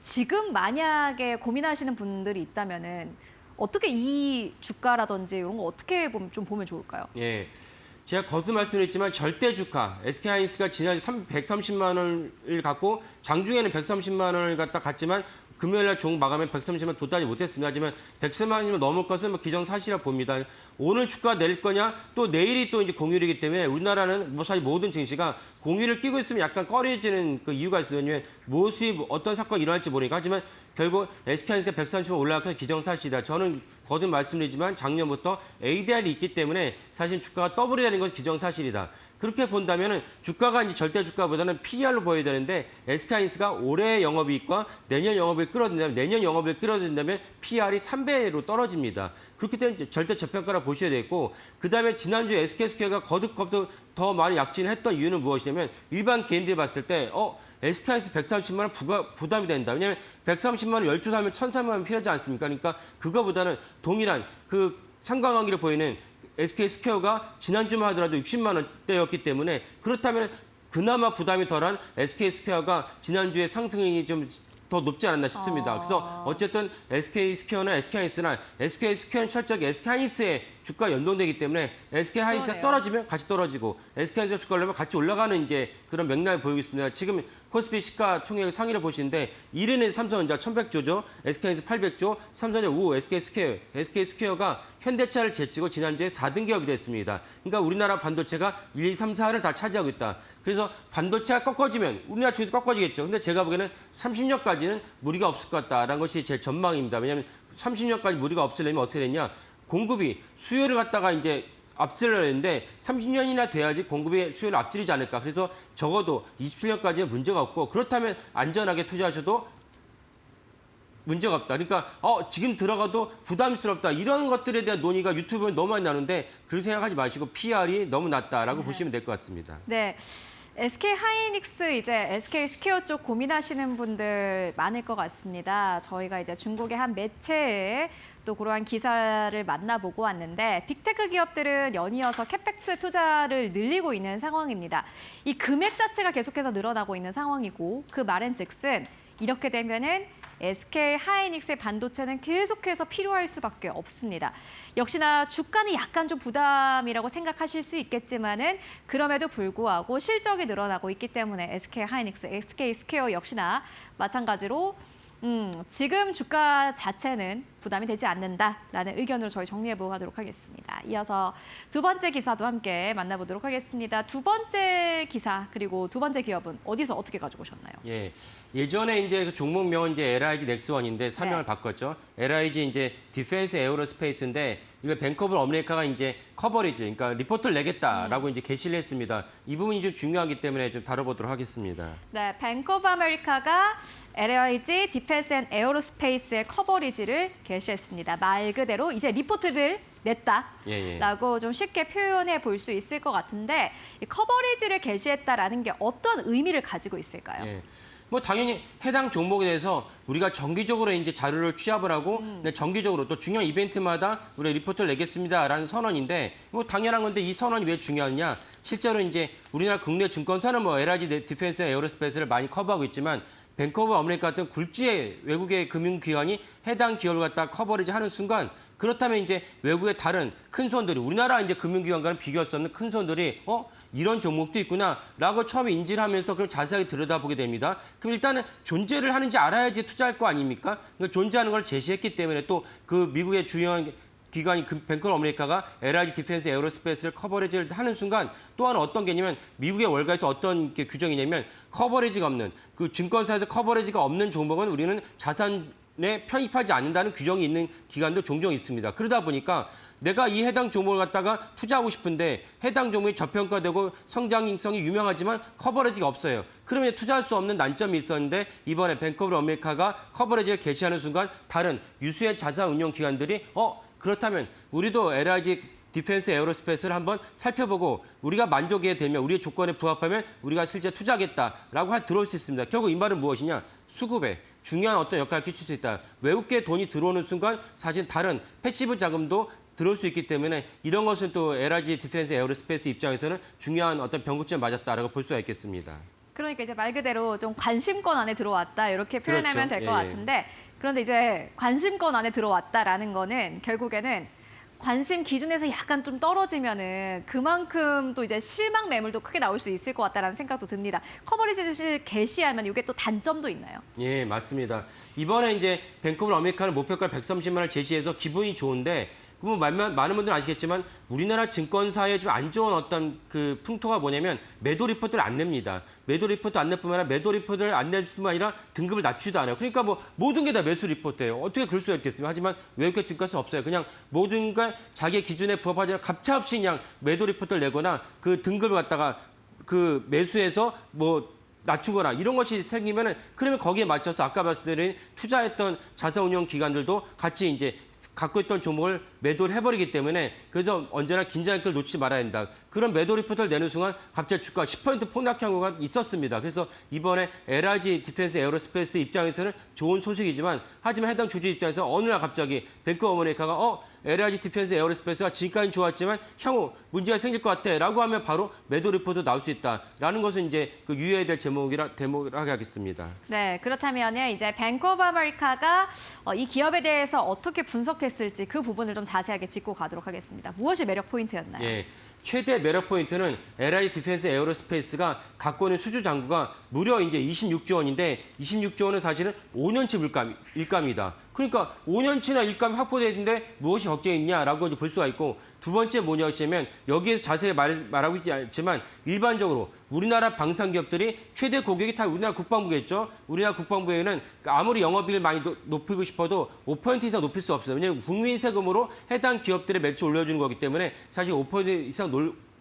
지금 만약에 고민하시는 분들이 있다면은 어떻게 이 주가라든지 이런 거 어떻게 좀 보면 좋을까요? 예. 제가 거듭 말씀드렸지만 절대 주가 SK하이닉스가 지난주 130만 원을 갖고 장중에는 130만 원을 갖다 갔지만 금요일 날 종 마감에 130만 원 도달이 못했습니다. 하지만 130만 원이면 넘을 것은 뭐 기정사실이라 봅니다. 오늘 주가 낼 거냐 또 내일이 또 이제 공휴일이기 때문에 우리나라는 뭐 사실 모든 증시가 공휴일을 끼고 있으면 약간 꺼려지는 그 이유가 있어요. 왜냐하면 무엇이 어떤 사건이 일어날지 모르니까. 하지만 결국 SK하이닉스가 130만 올라가서 기정사실이다. 저는 거듭 말씀드리지만 작년부터 ADR이 있기 때문에 사실 주가가 더블이 되는 것이 기정사실이다. 그렇게 본다면 주가가 이제 절대 주가보다는 PER로 보여야 되는데 SK하이닉스가 올해 영업이익과 내년 영업을 끌어들인다면 내년 영업을 끌어들인다면 PER이 3배로 떨어집니다. 그렇기 때문에 절대 저평가라 보셔야 되고, 그다음에 지난주 SK스퀘어가 거듭 더 많이 약진했던 이유는 무엇이냐면 일반 개인들이 봤을 때 SK하이닉스 130만 원 부담이 된다. 왜냐하면 130만 원 12주 사면 1,300만 원 필요하지 않습니까? 그러니까 그거보다는 동일한 그 상관관계를 보이는 SK 스퀘어가 지난주만 하더라도 60만 원대였기 때문에 그렇다면 그나마 부담이 덜한 SK 스퀘어가 지난주에 상승이 좀 더 높지 않았나 싶습니다. 그래서 어쨌든 SK 스퀘어나 SK 하이닉스나 SK 스퀘어는 철저하게 SK 하이닉스의 주가 연동되기 때문에 SK 하이닉스가 그러네요. 떨어지면 같이 떨어지고 SK 하이닉스가 주가 올라면 같이 올라가는 이제 그런 맥락을 보이고 있습니다. 지금 코스피 시가총액 상위를 보시는데 1위는 삼성전자 1,100조죠. SK 하이닉스 800조, 삼성전자 5, SK 스퀘어. SK 스퀘어가 현대차를 제치고 지난주에 4등 기업이 됐습니다. 그러니까 우리나라 반도체가 1, 2, 3, 4를 다 차지하고 있다. 그래서 반도체가 꺾어지면 우리나라 중에도 꺾어지겠죠. 근데 제가 보기에는 30년까지는 무리가 없을 것 같다라는 것이 제 전망입니다. 왜냐하면 30년까지 무리가 없으려면 어떻게 되냐? 공급이 수요를 갖다가 이제 앞서려 했는데 30년이나 돼야지 공급이 수요를 앞지르지 않을까. 그래서 적어도 27년까지는 문제가 없고, 그렇다면 안전하게 투자하셔도 문제가 없다. 그러니까 지금 들어가도 부담스럽다. 이런 것들에 대한 논의가 유튜브에 너무 많이 나오는데 그렇게 생각하지 마시고 PR이 너무 낮다라고 보시면 될 것 같습니다. 네. SK 하이닉스 이제 SK 스퀘어 쪽 고민하시는 분들 많을 것 같습니다. 저희가 이제 중국의 한 매체에 또 그러한 기사를 만나보고 왔는데 빅테크 기업들은 연이어서 캐펙스 투자를 늘리고 있는 상황입니다. 이 금액 자체가 계속해서 늘어나고 있는 상황이고, 그 말인즉슨 이렇게 되면은 SK 하이닉스의 반도체는 계속해서 필요할 수밖에 없습니다. 역시나 주가는 약간 좀 부담이라고 생각하실 수 있겠지만은 그럼에도 불구하고 실적이 늘어나고 있기 때문에 SK 하이닉스, SK 스퀘어 역시나 마찬가지로 지금 주가 자체는 부담이 되지 않는다라는 의견으로 저희 정리해보도록 하겠습니다. 이어서 두 번째 기사도 함께 만나보도록 하겠습니다. 두 번째 기사 그리고 두 번째 기업은 어디서 어떻게 가져오셨나요? 예. 예전에 이제 그 종목명은 이제 LIG 넥스원인데 설명을 네. 바꿨죠. LIG 이제 디펜스 에어로스페이스인데 이걸 뱅크 오브 아메리카가 이제 커버리지, 그러니까 리포트를 내겠다라고 이제 게시를 했습니다. 이 부분이 좀 중요하기 때문에 좀 다뤄보도록 하겠습니다. 네, 뱅크 오브 아메리카가 LIG 디펜스 앤 에어로스페이스의 커버리지를 게시했습니다. 말 그대로 이제 리포트를 냈다라고 좀 쉽게 표현해 볼 수 있을 것 같은데, 이 커버리지를 게시했다라는 게 어떤 의미를 가지고 있을까요? 예. 뭐 당연히 해당 종목에 대해서 우리가 정기적으로 이제 자료를 취합을 하고 네, 정기적으로 또 중요한 이벤트마다 우리 리포트를 내겠습니다라는 선언인데, 뭐 당연한 건데 이 선언이 왜 중요하냐? 실제로 이제 우리나라 국내 증권사는 뭐 LIG 디펜스 에어로스페이스를 많이 커버하고 있지만 뱅크 오브 아메리카 같은 굴지의 외국의 금융기관이 해당 기업을 갖다 커버리지 하는 순간 그렇다면 이제 외국의 다른 큰 손들이 우리나라 이제 금융기관과는 비교할 수 없는 큰 손들이 이런 종목도 있구나라고 처음에 인지를 하면서 그걸 자세하게 들여다보게 됩니다. 그럼 일단은 존재를 하는지 알아야지 투자할 거 아닙니까? 그러니까 존재하는 걸 제시했기 때문에 또 그 미국의 주요한 기관이 뱅크 오브 아메리카가 LIG 디펜스 에어로스페이스를 커버리지를 하는 순간 또 하나 어떤 개념은 미국의 월가에서 어떤 게 규정이냐면 커버리지가 없는 그 증권사에서 커버리지가 없는 종목은 우리는 자산에 편입하지 않는다는 규정이 있는 기관도 종종 있습니다. 그러다 보니까 내가 이 해당 종목을 갖다가 투자하고 싶은데 해당 종목이 저평가되고 성장성이 유명하지만 커버리지가 없어요. 그러면 투자할 수 없는 난점이 있었는데 이번에 뱅크 오브 아메리카가 커버리지를 개시하는 순간 다른 유수의 자산 운용 기관들이 그렇다면 우리도 LIG 디펜스 에어로스페이스를 한번 살펴보고 우리가 만족이 되면 우리의 조건에 부합하면 우리가 실제 투자하겠다라고 들어올 수 있습니다. 결국 이 말은 무엇이냐? 수급에 중요한 어떤 역할을 끼칠 수 있다. 외국계 돈이 들어오는 순간 사실 다른 패시브 자금도 들어올 수 있기 때문에 이런 것은 또 LIG 디펜스 에어로스페이스 입장에서는 중요한 어떤 변곡점에 맞았다라고 볼 수가 있겠습니다. 그러니까 이제 말 그대로 좀 관심권 안에 들어왔다 이렇게 표현하면 그렇죠. 될 것 예, 예. 같은데 그런데 이제 관심권 안에 들어왔다라는 거는 결국에는 관심 기준에서 약간 좀 떨어지면은 그만큼 또 이제 실망 매물도 크게 나올 수 있을 것 같다라는 생각도 듭니다. 커버리지를 개시하면 이게 또 단점도 있나요? 예, 맞습니다. 이번에 이제 뱅크 오브 아메리카는 목표가 130만 원을 제시해서 기분이 좋은데 그럼 많은 분들은 아시겠지만 우리나라 증권사에 좀 안 좋은 어떤 그 풍토가 뭐냐면 매도 리포트를 안 냅니다. 매도 리포트 안 낼 뿐만 아니라 매도 리포트를 안 낼 뿐만 아니라 등급을 낮추지도 않아요. 그러니까 뭐 모든 게 다 매수 리포트예요. 어떻게 그럴 수가 있겠습니까? 하지만 외국계 증권사는 없어요. 그냥 모든 걸 자기의 기준에 부합하지 않은 가차없이 그냥 매도 리포트를 내거나 그 등급을 갖다가 그 매수해서 뭐 낮추거나 이런 것이 생기면은 그러면 거기에 맞춰서 아까 말씀드린 투자했던 자산운용 기관들도 같이 이제 갖고 있던 종목을 매도를 해버리기 때문에 그래서 언제나 긴장을 놓치지 말아야 된다. 그런 매도 리포트를 내는 순간 갑자기 주가가 10% 폭락한 경우가 있었습니다. 그래서 이번에 LIG 디펜스 에어로스페이스 입장에서는 좋은 소식이지만 하지만 해당 주주 입장에서 어느 날 갑자기 뱅크 오브 아메리카가 LIG 디펜스 에어로스페이스가 지금까지는 좋았지만 향후 문제가 생길 것 같아 라고 하면 바로 매도 리포트 나올 수 있다라는 것은 이제 그 유의해야 될 대목이라 하겠습니다. 네, 그렇다면 이제 뱅크 오브 아메리카가 이 기업에 대해서 어떻게 분석했을지 그 부분을 좀 자세하게 짚고 가도록 하겠습니다. 무엇이 매력 포인트였나요? 예. 최대 매력 포인트는 LIG 디펜스 에어로스페이스가 갖고 있는 수주 잔고가 무려 이제 26조 원인데 26조 원은 사실은 5년치 일감이다. 그러니까 5년치나 일감이 확보되어 있는데 무엇이 걱정이 있냐라고 볼 수가 있고 두 번째 뭐냐면 여기에서 자세히 말하고 있지 않지만 일반적으로 우리나라 방산기업들이 최대 고객이 다 우리나라 국방부겠죠. 우리나라 국방부에는 아무리 영업이익을 많이 높이고 싶어도 5% 이상 높일 수 없어요. 왜냐하면 국민 세금으로 해당 기업들의 매출 올려주는 거기 때문에 사실 5% 이상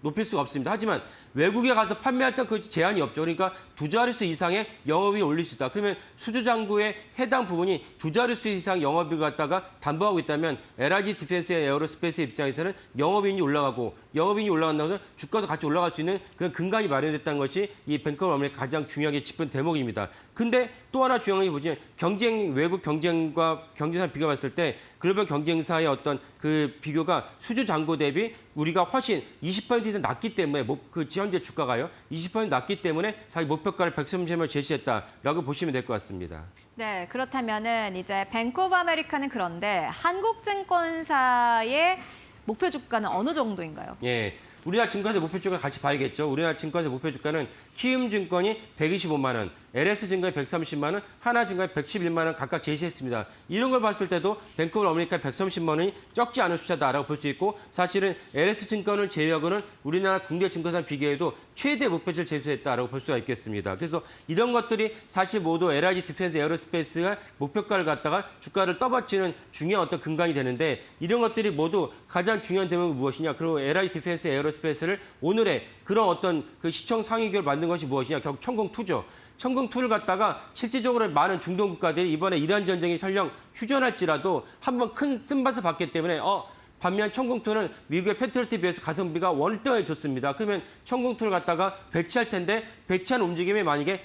높일 수가 없습니다. 하지만 외국에 가서 판매했던 그 제한이 없죠. 그러니까 두 자릿수 이상의 영업이익을 올릴 수 있다. 그러면 수주잔고의 해당 부분이 두 자릿수 이상 영업이익을 갖다가 담보하고 있다면 LIG 디펜스 에어로스페이스 입장에서는 영업이익이 올라가고 영업이익이 올라간다고 해서 주가도 같이 올라갈 수 있는 그런 근간이 마련됐다는 것이 이 뱅크 오브 아메리카 가장 중요하게 짚은 대목입니다. 근데 또 하나 중요한 게 뭐지? 외국 경쟁과 경쟁사 비교했을 때 글로벌 경쟁사의 어떤 그 비교가 수주잔고 대비 우리가 훨씬 20% 이상 낮기 때문에 현재 주가가요. 20% 낮기 때문에 자기 목표가를 130을 제시했다라고 보시면 될 것 같습니다. 네, 그렇다면은 이제 뱅크 오브 아메리카는 그런데 한국증권사의 목표 주가는 어느 정도인가요? 예. 우리나라 증권사 목표 주가 같이 봐야겠죠. 우리나라 증권사 목표 주가는 키움증권이 125만 원, LS증권이 130만 원, 하나증권이 111만 원 각각 제시했습니다. 이런 걸 봤을 때도 뱅크 오브 아메리카 130만 원이 적지 않은 숫자다라고 볼 수 있고 사실은 LS증권을 제외하고는 우리나라 국내 증권사 비교해도 최대 목표치를 제시했다라고 볼 수가 있겠습니다. 그래서 이런 것들이 사실 모두 LIG 디펜스 에어로스페이스가 목표가를 갖다가 주가를 떠받치는 중요한 어떤 근간이 되는데 이런 것들이 모두 가장 중요한 대목이 무엇이냐. 그리고 LIG 디펜스 에어로스페이스를 오늘의 그런 어떤 그 시청 상위 기업을 만든 것이 무엇이냐. 결국 천공투죠. 천공투를 갖다가 실질적으로 많은 중동 국가들이 이번에 이란 전쟁이 설령 휴전할지라도 한번 큰 쓴맛을 받기 때문에 반면 천공투는 미국의 패트리어트에 비해서 가성비가 월등히 좋습니다. 그러면 천공투를 갖다가 배치할 텐데 배치한 움직임이 만약에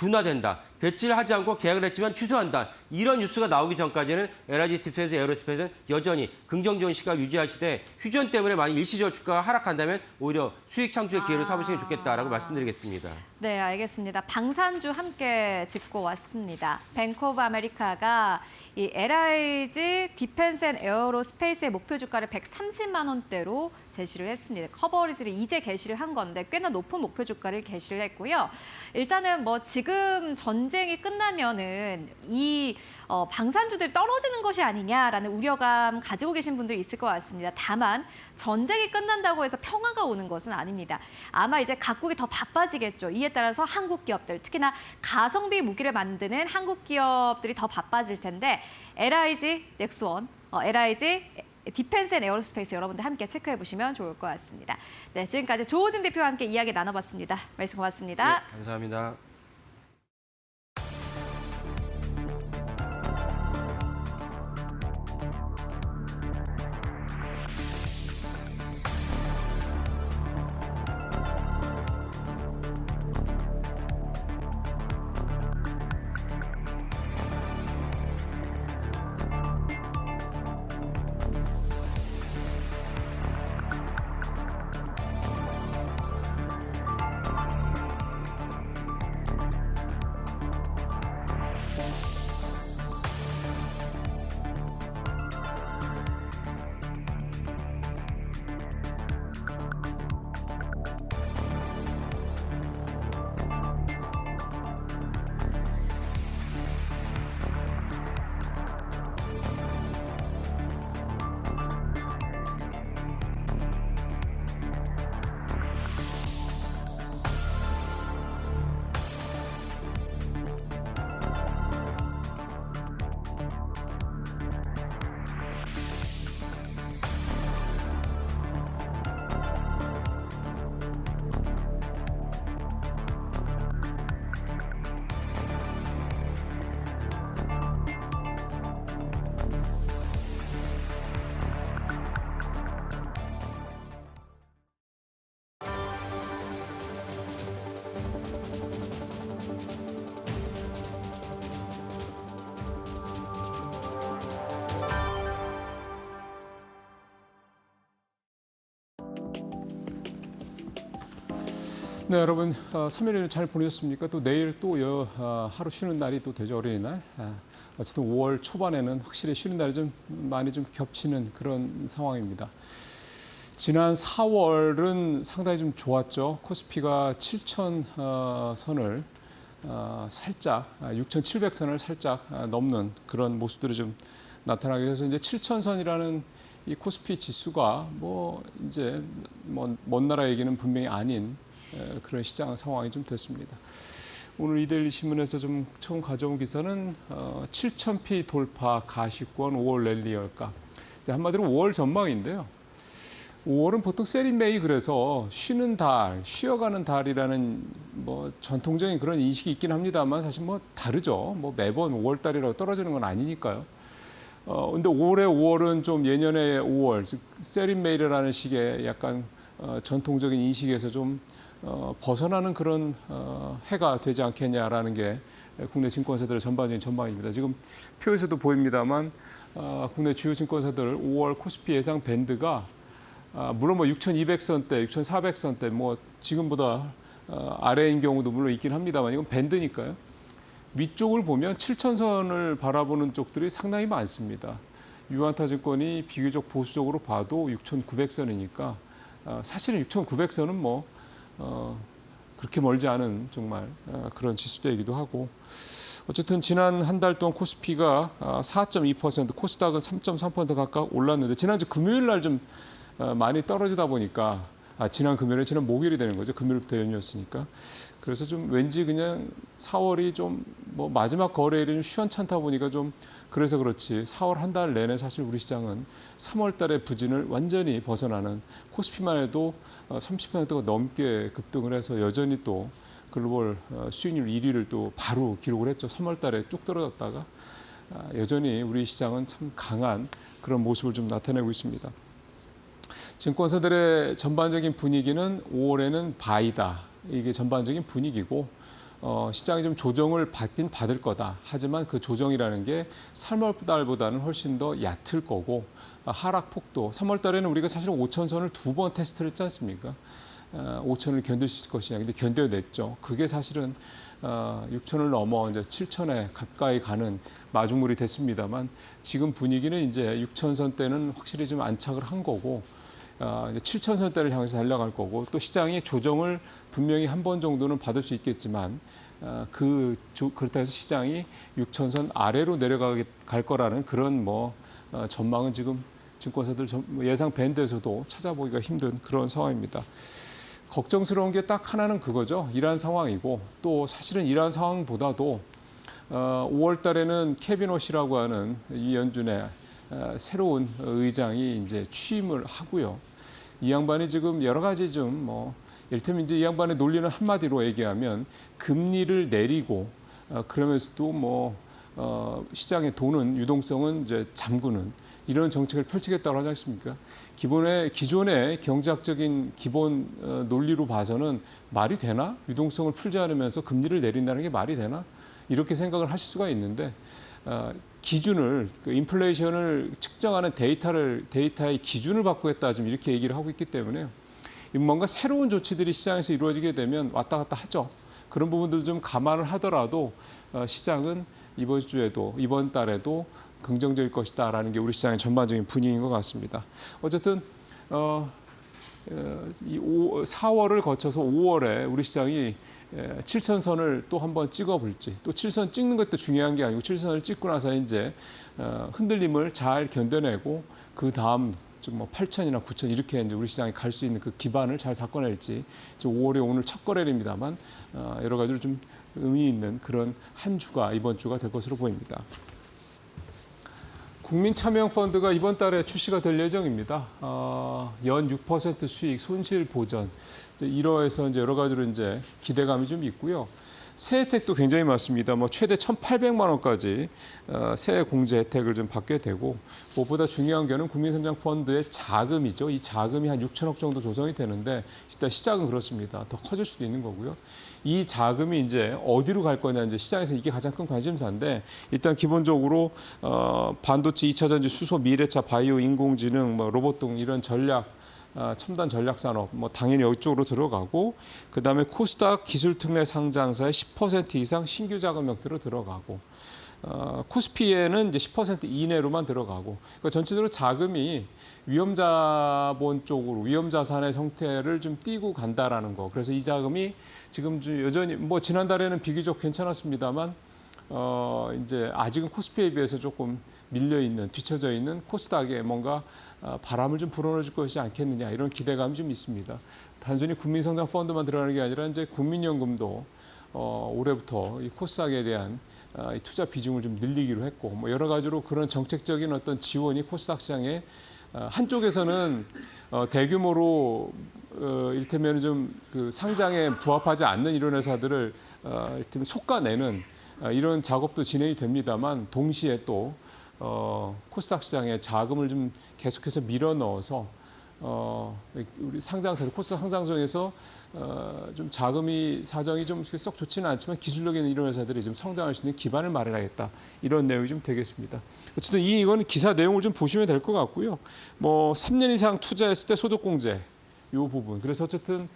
둔화된다. 배치를 하지 않고 계약을 했지만 취소한다. 이런 뉴스가 나오기 전까지는 LIG 디펜스 에어로스페이스는 여전히 긍정적인 시각을 유지하시되 휴전 때문에 만약 일시적으로 주가가 하락한다면 오히려 수익 창출의 기회를 삼으시면 좋겠다라고 말씀드리겠습니다. 네, 알겠습니다. 방산주 함께 짚고 왔습니다. 뱅크 오브 아메리카가 이 LIG 디펜스 앤 에어로스페이스의 목표 주가를 130만 원대로 제시를 했습니다. 커버리지를 이제 게시를 한 건데 꽤나 높은 목표 주가를 게시를 했고요. 일단은 뭐 지금 전쟁이 끝나면은 이 방산주들이 떨어지는 것이 아니냐라는 우려감 가지고 계신 분들이 있을 것 같습니다. 다만 전쟁이 끝난다고 해서 평화가 오는 것은 아닙니다. 아마 이제 각국이 더 바빠지겠죠. 이에 따라서 한국 기업들, 특히나 가성비 무기를 만드는 한국 기업들이 더 바빠질 텐데 LIG 넥스원, LIG 디펜스 앤 에어로스페이스 여러분들 함께 체크해 보시면 좋을 것 같습니다. 네, 지금까지 조호진 대표와 함께 이야기 나눠봤습니다. 말씀 고맙습니다. 네, 감사합니다. 네, 여러분 3일을 잘 보내셨습니까? 또 내일 또 하루 쉬는 날이 또 되죠, 어린이날. 어쨌든 5월 초반에는 확실히 쉬는 날이 좀 많이 좀 겹치는 그런 상황입니다. 지난 4월은 상당히 좀 좋았죠. 코스피가 7천 선을 살짝 6,700선을 살짝 넘는 그런 모습들이 좀 나타나게 돼서 이제 7,000선이라는 이 코스피 지수가 뭐 이제 먼 나라 얘기는 분명히 아닌 그런 시장 상황이 좀 됐습니다. 오늘 이데일리 신문에서 좀 처음 가져온 기사는 7,000피 돌파 가시권 5월 랠리 열까. 한마디로 5월 전망인데요. 5월은 보통 세린메이 그래서 쉬는 달, 쉬어가는 달이라는 뭐 전통적인 그런 인식이 있긴 합니다만 사실 뭐 다르죠. 뭐 매번 5월 달이라고 떨어지는 건 아니니까요. 근데 올해 5월은 좀 예년의 5월, 즉 세린메이라는 식의 약간 전통적인 인식에서 좀 벗어나는 그런 해가 되지 않겠냐라는 게 국내 증권사들의 전반적인 전망입니다. 지금 표에서도 보입니다만 국내 주요 증권사들 5월 코스피 예상 밴드가 물론 뭐 6,200선대, 6,400선대 뭐 지금보다 아래인 경우도 물론 있긴 합니다만 이건 밴드니까요. 위쪽을 보면 7,000선을 바라보는 쪽들이 상당히 많습니다. 유한타증권이 비교적 보수적으로 봐도 6,900선이니까 사실은 6,900선은 뭐 그렇게 멀지 않은 정말 그런 지수대이기도 하고 어쨌든 지난 한 달 동안 코스피가 4.2%, 코스닥은 3.3% 가까이 올랐는데 지난주 금요일 날 좀 많이 떨어지다 보니까 지난 금요일에 지난 목요일이 되는 거죠. 금요일부터 연휴였으니까. 그래서 좀 왠지 그냥 4월이 좀 뭐 마지막 거래일이 좀 시원찮다 보니까 좀 그래서 그렇지 4월 한 달 내내 사실 우리 시장은 3월 달의 부진을 완전히 벗어나는 코스피만 해도 30%가 넘게 급등을 해서 여전히 또 글로벌 수익률 1위를 또 바로 기록을 했죠. 3월 달에 쭉 떨어졌다가 여전히 우리 시장은 참 강한 그런 모습을 좀 나타내고 있습니다. 증권사들의 전반적인 분위기는 5월에는 바이다. 이게 전반적인 분위기고 시장이 좀 조정을 받긴 받을 거다. 하지만 그 조정이라는 게 3월 달보다는 훨씬 더 얕을 거고 하락폭도 3월 달에는 우리가 사실은 5천선을 2번 테스트를 했지 않습니까? 5천을 견딜 수 있을 것이냐. 근데 견뎌냈죠. 그게 사실은 6천을 넘어 이제 7천에 가까이 가는 마중물이 됐습니다만 지금 분위기는 이제 6천선 때는 확실히 좀 안착을 한 거고 이제 7천선대를 향해서 달려갈 거고 또 시장이 조정을 분명히 한 번 정도는 받을 수 있겠지만 그렇다 해서 시장이 6천선 아래로 내려갈 거라는 그런 전망은 지금 증권사들 예상 밴드에서도 찾아보기가 힘든 그런 상황입니다. 걱정스러운 게 딱 하나는 그거죠. 이러한 상황이고 또 사실은 이러한 상황보다도 5월 달에는 케빈 워시라고 하는 이 연준의 새로운 의장이 이제 취임을 하고요. 이 양반이 지금 여러 가지 이를테면 이제 이 양반의 논리는 한마디로 얘기하면 금리를 내리고 그러면서도 시장의 돈은 유동성은 이제 잠그는 이런 정책을 펼치겠다고 하지 않습니까? 기존의 경제학적인 기본 논리로 봐서는 말이 되나? 유동성을 풀지 않으면서 금리를 내린다는 게 말이 되나? 이렇게 생각을 하실 수가 있는데 기준을 인플레이션을 측정하는 데이터의 기준을 바꾸겠다 지금 이렇게 얘기를 하고 있기 때문에 뭔가 새로운 조치들이 시장에서 이루어지게 되면 왔다 갔다 하죠. 그런 부분들 좀 감안을 하더라도 시장은 이번 달에도 긍정적일 것이다라는 게 우리 시장의 전반적인 분위기인 것 같습니다. 어쨌든 4월을 거쳐서 5월에 우리 시장이 7천선을 또 한번 찍어볼지 또 7선 찍는 것도 중요한 게 아니고 7선을 찍고 나서 이제 흔들림을 잘 견뎌내고 그 다음 8천이나 9천 이렇게 이제 우리 시장이 갈 수 있는 그 기반을 잘 닦아낼지 5월에 오늘 첫 거래일입니다만 여러 가지로 좀 의미 있는 그런 한 주가 이번 주가 될 것으로 보입니다. 국민참여형 펀드가 이번 달에 출시가 될 예정입니다. 연 6% 수익 손실 보전 이러해서 이제 여러 가지로 이제 기대감이 좀 있고요. 새 혜택도 굉장히 많습니다. 최대 1,800만 원까지 새 공제 혜택을 좀 받게 되고 무엇보다 중요한 게는 국민성장펀드의 자금이죠. 이 자금이 한 6천억 정도 조성이 되는데 일단 시작은 그렇습니다. 더 커질 수도 있는 거고요. 이 자금이 이제 어디로 갈 거냐 이제 시장에서 이게 가장 큰 관심사인데 일단 기본적으로 반도체, 2차 전지, 수소, 미래차, 바이오, 인공지능, 로봇 등 이런 첨단 전략 산업 당연히 이쪽으로 들어가고 그다음에 코스닥 기술특례 상장사의 10% 이상 신규 자금 형태로 들어가고 코스피에는 이제 10% 이내로만 들어가고 그러니까 전체적으로 자금이 위험자본 쪽으로 위험자산의 형태를 좀 띄고 간다라는 거. 그래서 이 자금이 지금 여전히 지난달에는 비교적 괜찮았습니다만 이제 아직은 코스피에 비해서 조금 밀려 있는 뒤처져 있는 코스닥에 뭔가 바람을 좀 불어넣어줄 것이지 않겠느냐 이런 기대감이 좀 있습니다. 단순히 국민성장 펀드만 들어가는 게 아니라 이제 국민연금도 올해부터 이 코스닥에 대한 이 투자 비중을 좀 늘리기로 했고 여러 가지로 그런 정책적인 어떤 지원이 코스닥 시장에 한쪽에서는 대규모로 이를테면 좀 그 상장에 부합하지 않는 이런 회사들을 이를테면 속아내는 이런 작업도 진행이 됩니다만 동시에 또 코스닥 시장에 자금을 좀 계속해서 밀어 넣어서 우리 상장사들 코스닥 상장성에서 좀 자금이 사정이 좀 썩 좋지는 않지만 기술력 있는 이런 회사들이 좀 성장할 수 있는 기반을 마련하겠다 이런 내용이 좀 되겠습니다. 어쨌든 이건 기사 내용을 좀 보시면 될 것 같고요. 3년 이상 투자했을 때 소득공제 이 부분. 그래서 어쨌든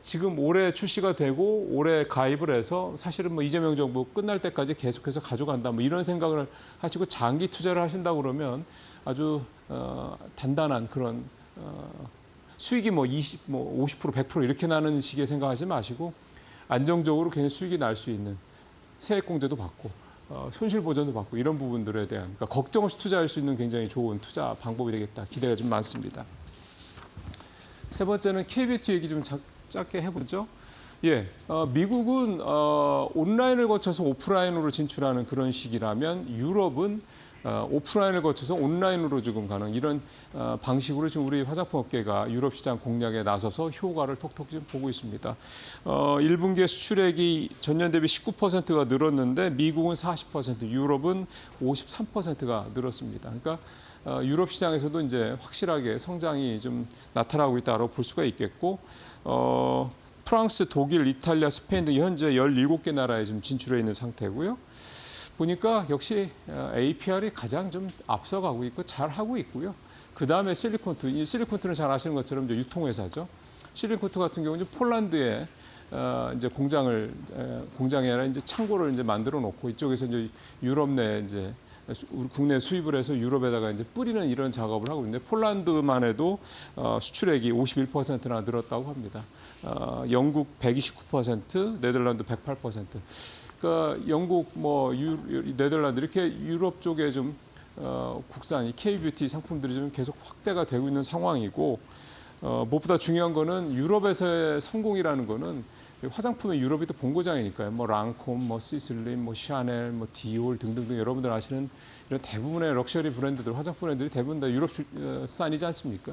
지금 올해 출시가 되고 올해 가입을 해서 사실은 이재명 정부 끝날 때까지 계속해서 가져간다 이런 생각을 하시고 장기 투자를 하신다고 그러면 아주 단단한 그런 수익이 20, 50%, 100% 이렇게 나는 식의 생각하지 마시고 안정적으로 그냥 수익이 날 수 있는 세액공제도 받고 손실 보전도 받고 이런 부분들에 대한 그러니까 걱정 없이 투자할 수 있는 굉장히 좋은 투자 방법이 되겠다 기대가 좀 많습니다. 세 번째는 KBT 얘기 좀 짧게 해보죠. 미국은 온라인을 거쳐서 오프라인으로 진출하는 그런 식이라면 유럽은 오프라인을 거쳐서 온라인으로 지금 가는 이런 방식으로 지금 우리 화장품 업계가 유럽 시장 공략에 나서서 효과를 톡톡 지금 보고 있습니다. 1분기에 수출액이 전년 대비 19%가 늘었는데 미국은 40%, 유럽은 53%가 늘었습니다. 그러니까 유럽 시장에서도 이제 확실하게 성장이 좀 나타나고 있다고 볼 수가 있겠고 프랑스, 독일, 이탈리아, 스페인 등 현재 17개 나라에 지금 진출해 있는 상태고요. 보니까 역시 APR이 가장 좀 앞서가고 있고 잘하고 있고요. 그 다음에 실리콘투, 이 실리콘투는 잘 아시는 것처럼 이제 유통회사죠. 실리콘투 같은 경우는 폴란드에 이제 공장이 아니라 이제 창고를 이제 만들어 놓고 이쪽에서 이제 유럽 내 이제 국내 수입을 해서 유럽에다가 이제 뿌리는 이런 작업을 하고 있는데 폴란드만 해도 수출액이 51%나 늘었다고 합니다. 영국 129%, 네덜란드 108%. 그러니까 영국, 네덜란드 이렇게 유럽 쪽에 좀 국산 이 K-뷰티 상품들이 좀 계속 확대가 되고 있는 상황이고 무엇보다 중요한 거는 유럽에서의 성공이라는 거는 화장품의 유럽이 또 본고장이니까요. 뭐 랑콤, 뭐 시슬린, 뭐 샤넬, 뭐 디올 등등등 여러분들 아시는 이런 대부분의 럭셔리 브랜드들, 화장품 브랜드들이 대부분 다 유럽산이지 않습니까?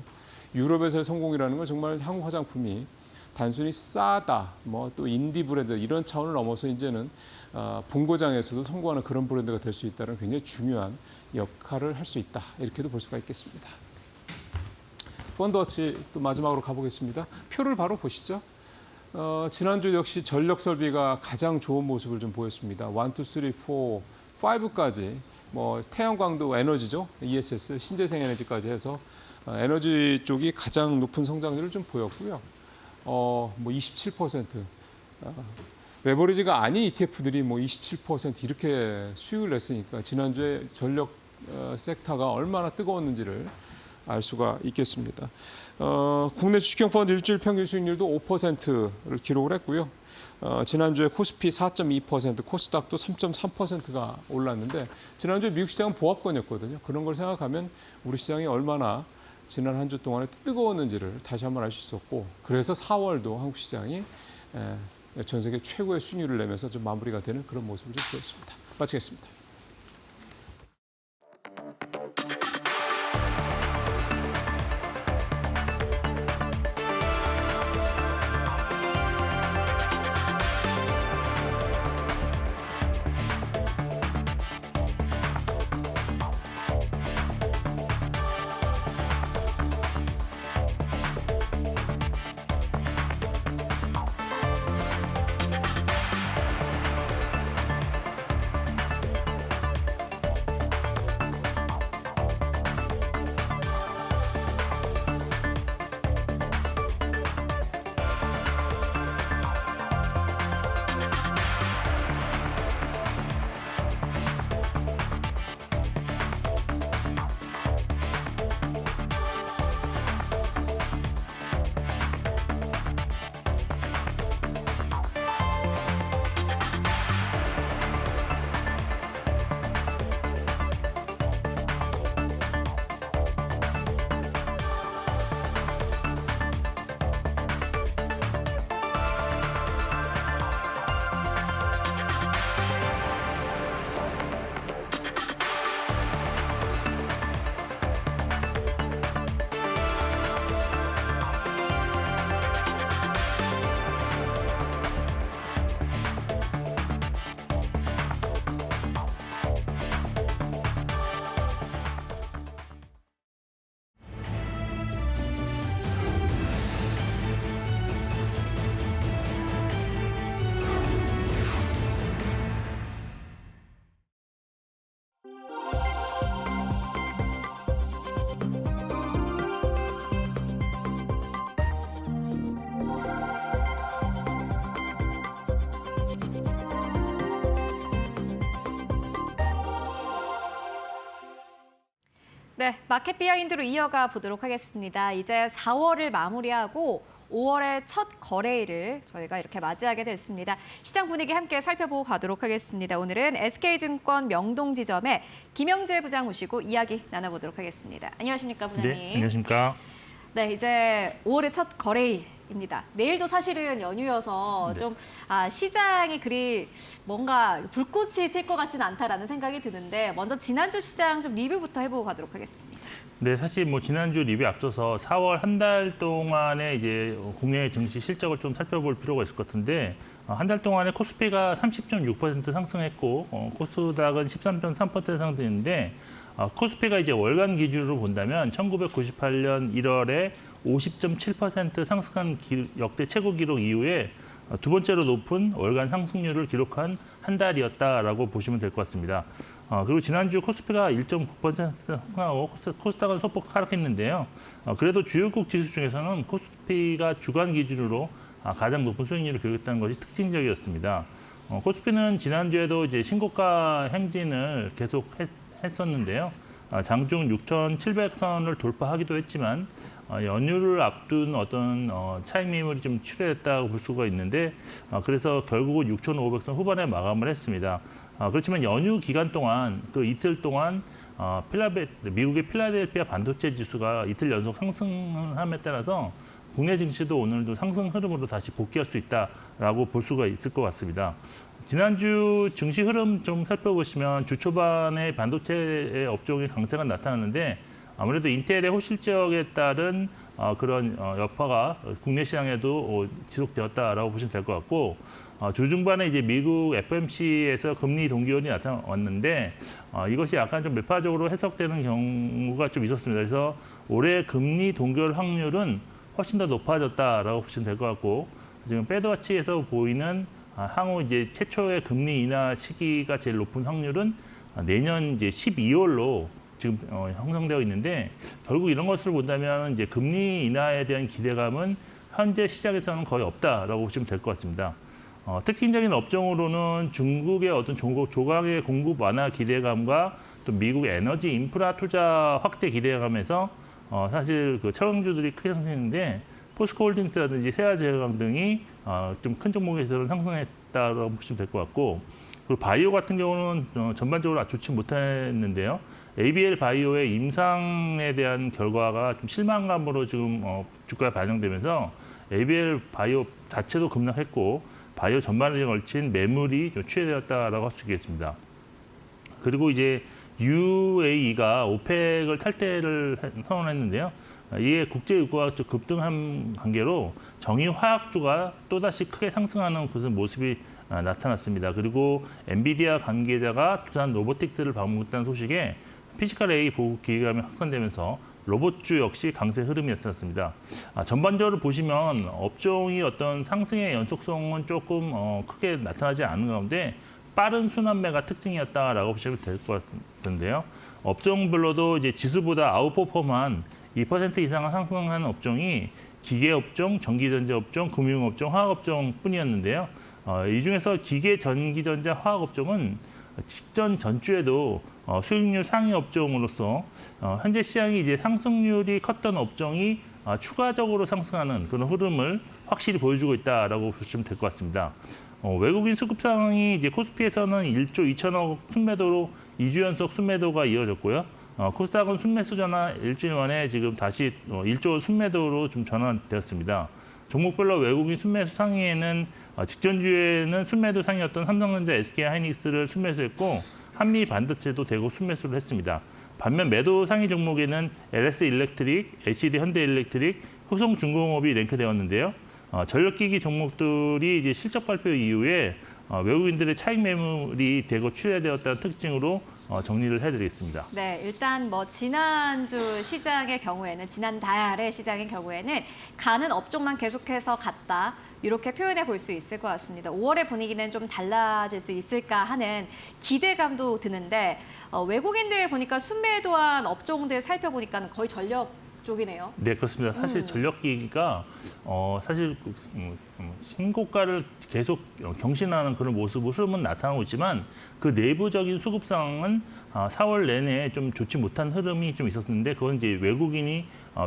유럽에서의 성공이라는 건 정말 한국 화장품이 단순히 싸다, 뭐 또 인디 브랜드 이런 차원을 넘어서 이제는 본고장에서도 성공하는 그런 브랜드가 될 수 있다는 굉장히 중요한 역할을 할 수 있다. 이렇게도 볼 수가 있겠습니다. 펀드워치 또 마지막으로 가보겠습니다. 표를 바로 보시죠. 지난주 역시 전력 설비가 가장 좋은 모습을 좀 보였습니다. 1, 2, 3, 4, 5까지 뭐 태양광도 에너지죠. ESS, 신재생 에너지까지 해서 에너지 쪽이 가장 높은 성장률을 좀 보였고요. 뭐 27%. 레버리지가 아닌 ETF들이 뭐 27% 이렇게 수익을 냈으니까 지난주에 전력 섹터가 얼마나 뜨거웠는지를 알 수가 있겠습니다. 국내 주식형 펀드 일주일 평균 수익률도 5%를 기록을 했고요. 지난주에 코스피 4.2%, 코스닥도 3.3%가 올랐는데 지난주에 미국 시장은 보합권이었거든요. 그런 걸 생각하면 우리 시장이 얼마나 지난 한 주 동안에 뜨거웠는지를 다시 한번 알 수 있었고 그래서 4월도 한국 시장이 전 세계 최고의 수익률을 내면서 좀 마무리가 되는 그런 모습을 좀 보였습니다. 마치겠습니다. 네, 마켓 비하인드로 이어가 보도록 하겠습니다. 이제 4월을 마무리하고 5월의 첫 거래일을 저희가 이렇게 맞이하게 됐습니다. 시장 분위기 함께 살펴보고 가도록 하겠습니다. 오늘은 SK증권 명동지점의 김영재 부장 모시고 이야기 나눠보도록 하겠습니다. 안녕하십니까, 부장님. 네, 안녕하십니까. 네, 이제 5월의 첫 거래일입니다. 내일도 사실은 연휴여서 네. 좀 시장이 그리 뭔가 불꽃이 튈 것 같지는 않다라는 생각이 드는데 먼저 지난주 시장 좀 리뷰부터 해보고 가도록 하겠습니다. 네, 사실 뭐 지난주 리뷰 앞서서 4월 한 달 동안의 이제 국내 증시 실적을 좀 살펴볼 필요가 있을 것 같은데 한 달 동안에 코스피가 30.6% 상승했고 코스닥은 13.3% 상승했는데 코스피가 이제 월간 기준으로 본다면 1998년 1월에 50.7% 상승한 역대 최고 기록 이후에 두 번째로 높은 월간 상승률을 기록한 한 달이었다라고 보시면 될 것 같습니다. 그리고 지난주 코스피가 1.9% 상승하고 코스닥은 소폭 하락했는데요. 그래도 주요국 지수 중에서는 코스피가 주간 기준으로 가장 높은 수익률을 기록했다는 것이 특징적이었습니다. 코스피는 지난주에도 이제 신고가 행진을 계속 했었는데요. 장중 6,700선을 돌파하기도 했지만 연휴를 앞둔 어떤 차익 매물이 좀 출현했다고 볼 수가 있는데 그래서 결국은 6,500선 후반에 마감을 했습니다. 그렇지만 연휴 기간 동안 그 이틀 동안 미국의 필라델피아 반도체 지수가 이틀 연속 상승함에 따라서 국내 증시도 오늘도 상승 흐름으로 다시 복귀할 수 있다라고 볼 수가 있을 것 같습니다. 지난주 증시 흐름 좀 살펴보시면 주 초반에 반도체 업종의 강세가 나타났는데 아무래도 인텔의 호실적에 따른 그런 여파가 국내 시장에도 지속되었다라고 보시면 될 것 같고 주 중반에 이제 미국 FOMC에서 금리 동기화이 나타났는데 이것이 약간 좀 매파적으로 해석되는 경우가 좀 있었습니다. 그래서 올해 금리 동결 확률은 훨씬 더 높아졌다라고 보시면 될 것 같고 지금 패드워치에서 보이는 향후 이제 최초의 금리 인하 시기가 제일 높은 확률은 내년 이제 12월로 지금 형성되어 있는데 결국 이런 것을 본다면 이제 금리 인하에 대한 기대감은 현재 시장에서는 거의 없다라고 보시면 될 것 같습니다. 특징적인 업종으로는 중국의 어떤 조강의 공급 완화 기대감과 또 미국 에너지 인프라 투자 확대 기대감에서 사실 그 차광주들이 크게 상승했는데 포스코홀딩스라든지 세아제강 등이 좀 큰 종목에서는 상승했다고 보시면 될 것 같고 그리고 바이오 같은 경우는 전반적으로 좋지 못했는데요. ABL 바이오의 임상에 대한 결과가 좀 실망감으로 지금 주가에 반영되면서 ABL 바이오 자체도 급락했고 바이오 전반에 걸친 매물이 좀 취해되었다라고 할 수 있겠습니다. 그리고 이제 UAE가 오펙을 탈퇴를 선언했는데요. 이에 국제 유가가 좀 급등한 관계로 정유 화학주가 또다시 크게 상승하는 그런 모습이 나타났습니다. 그리고 엔비디아 관계자가 두산 로보틱스를 방문했다는 소식에 피지컬 AI 보급 기대감이 확산되면서 로봇주 역시 강세 흐름이 나타났습니다. 전반적으로 보시면 업종이 어떤 상승의 연속성은 조금 크게 나타나지 않은 가운데 빠른 순환매가 특징이었다라고 보시면 될 것 같은데요. 업종별로도 이제 지수보다 아웃퍼폼한 2% 이상을 상승하는 업종이 기계업종, 전기전자업종, 금융업종, 화학업종 뿐이었는데요. 이 중에서 기계, 전기전자, 화학업종은 직전 전주에도 수익률 상위 업종으로서 현재 시장이 이제 상승률이 컸던 업종이 추가적으로 상승하는 그런 흐름을 확실히 보여주고 있다라고 보시면 될 것 같습니다. 외국인 수급 상황이 이제 코스피에서는 1조 2천억 순매도로 2주 연속 순매도가 이어졌고요. 코스닥은 순매수 전환 일주일 만에 지금 다시 1조 순매도로 좀 전환되었습니다. 종목별로 외국인 순매수 상위에는 직전주에는 순매도 상위였던 삼성전자, SK하이닉스를 순매수했고 한미 반도체도 대거 순매수를 했습니다. 반면 매도 상위 종목에는 LS 일렉트릭, LCD 현대일렉트릭, 효성중공업이 랭크되었는데요. 전력기기 종목들이 이제 실적 발표 이후에 외국인들의 차익 매물이 대거 출회되었다는 특징으로 정리를 해드리겠습니다. 네, 일단 뭐 지난주 시장의 경우에는 지난달의 시장의 경우에는 가는 업종만 계속해서 갔다. 이렇게 표현해 볼 수 있을 것 같습니다. 5월의 분위기는 좀 달라질 수 있을까 하는 기대감도 드는데 외국인들 보니까 순매도한 업종들 살펴보니까 거의 전력 쪽이네요. 네, 그렇습니다. 사실 전력기기가 사실 신고가를 계속 경신하는 그런 모습, 흐름은 나타나고 있지만 그 내부적인 수급 상황은 4월 내내 좀 좋지 못한 흐름이 좀 있었는데 그건 이제 외국인이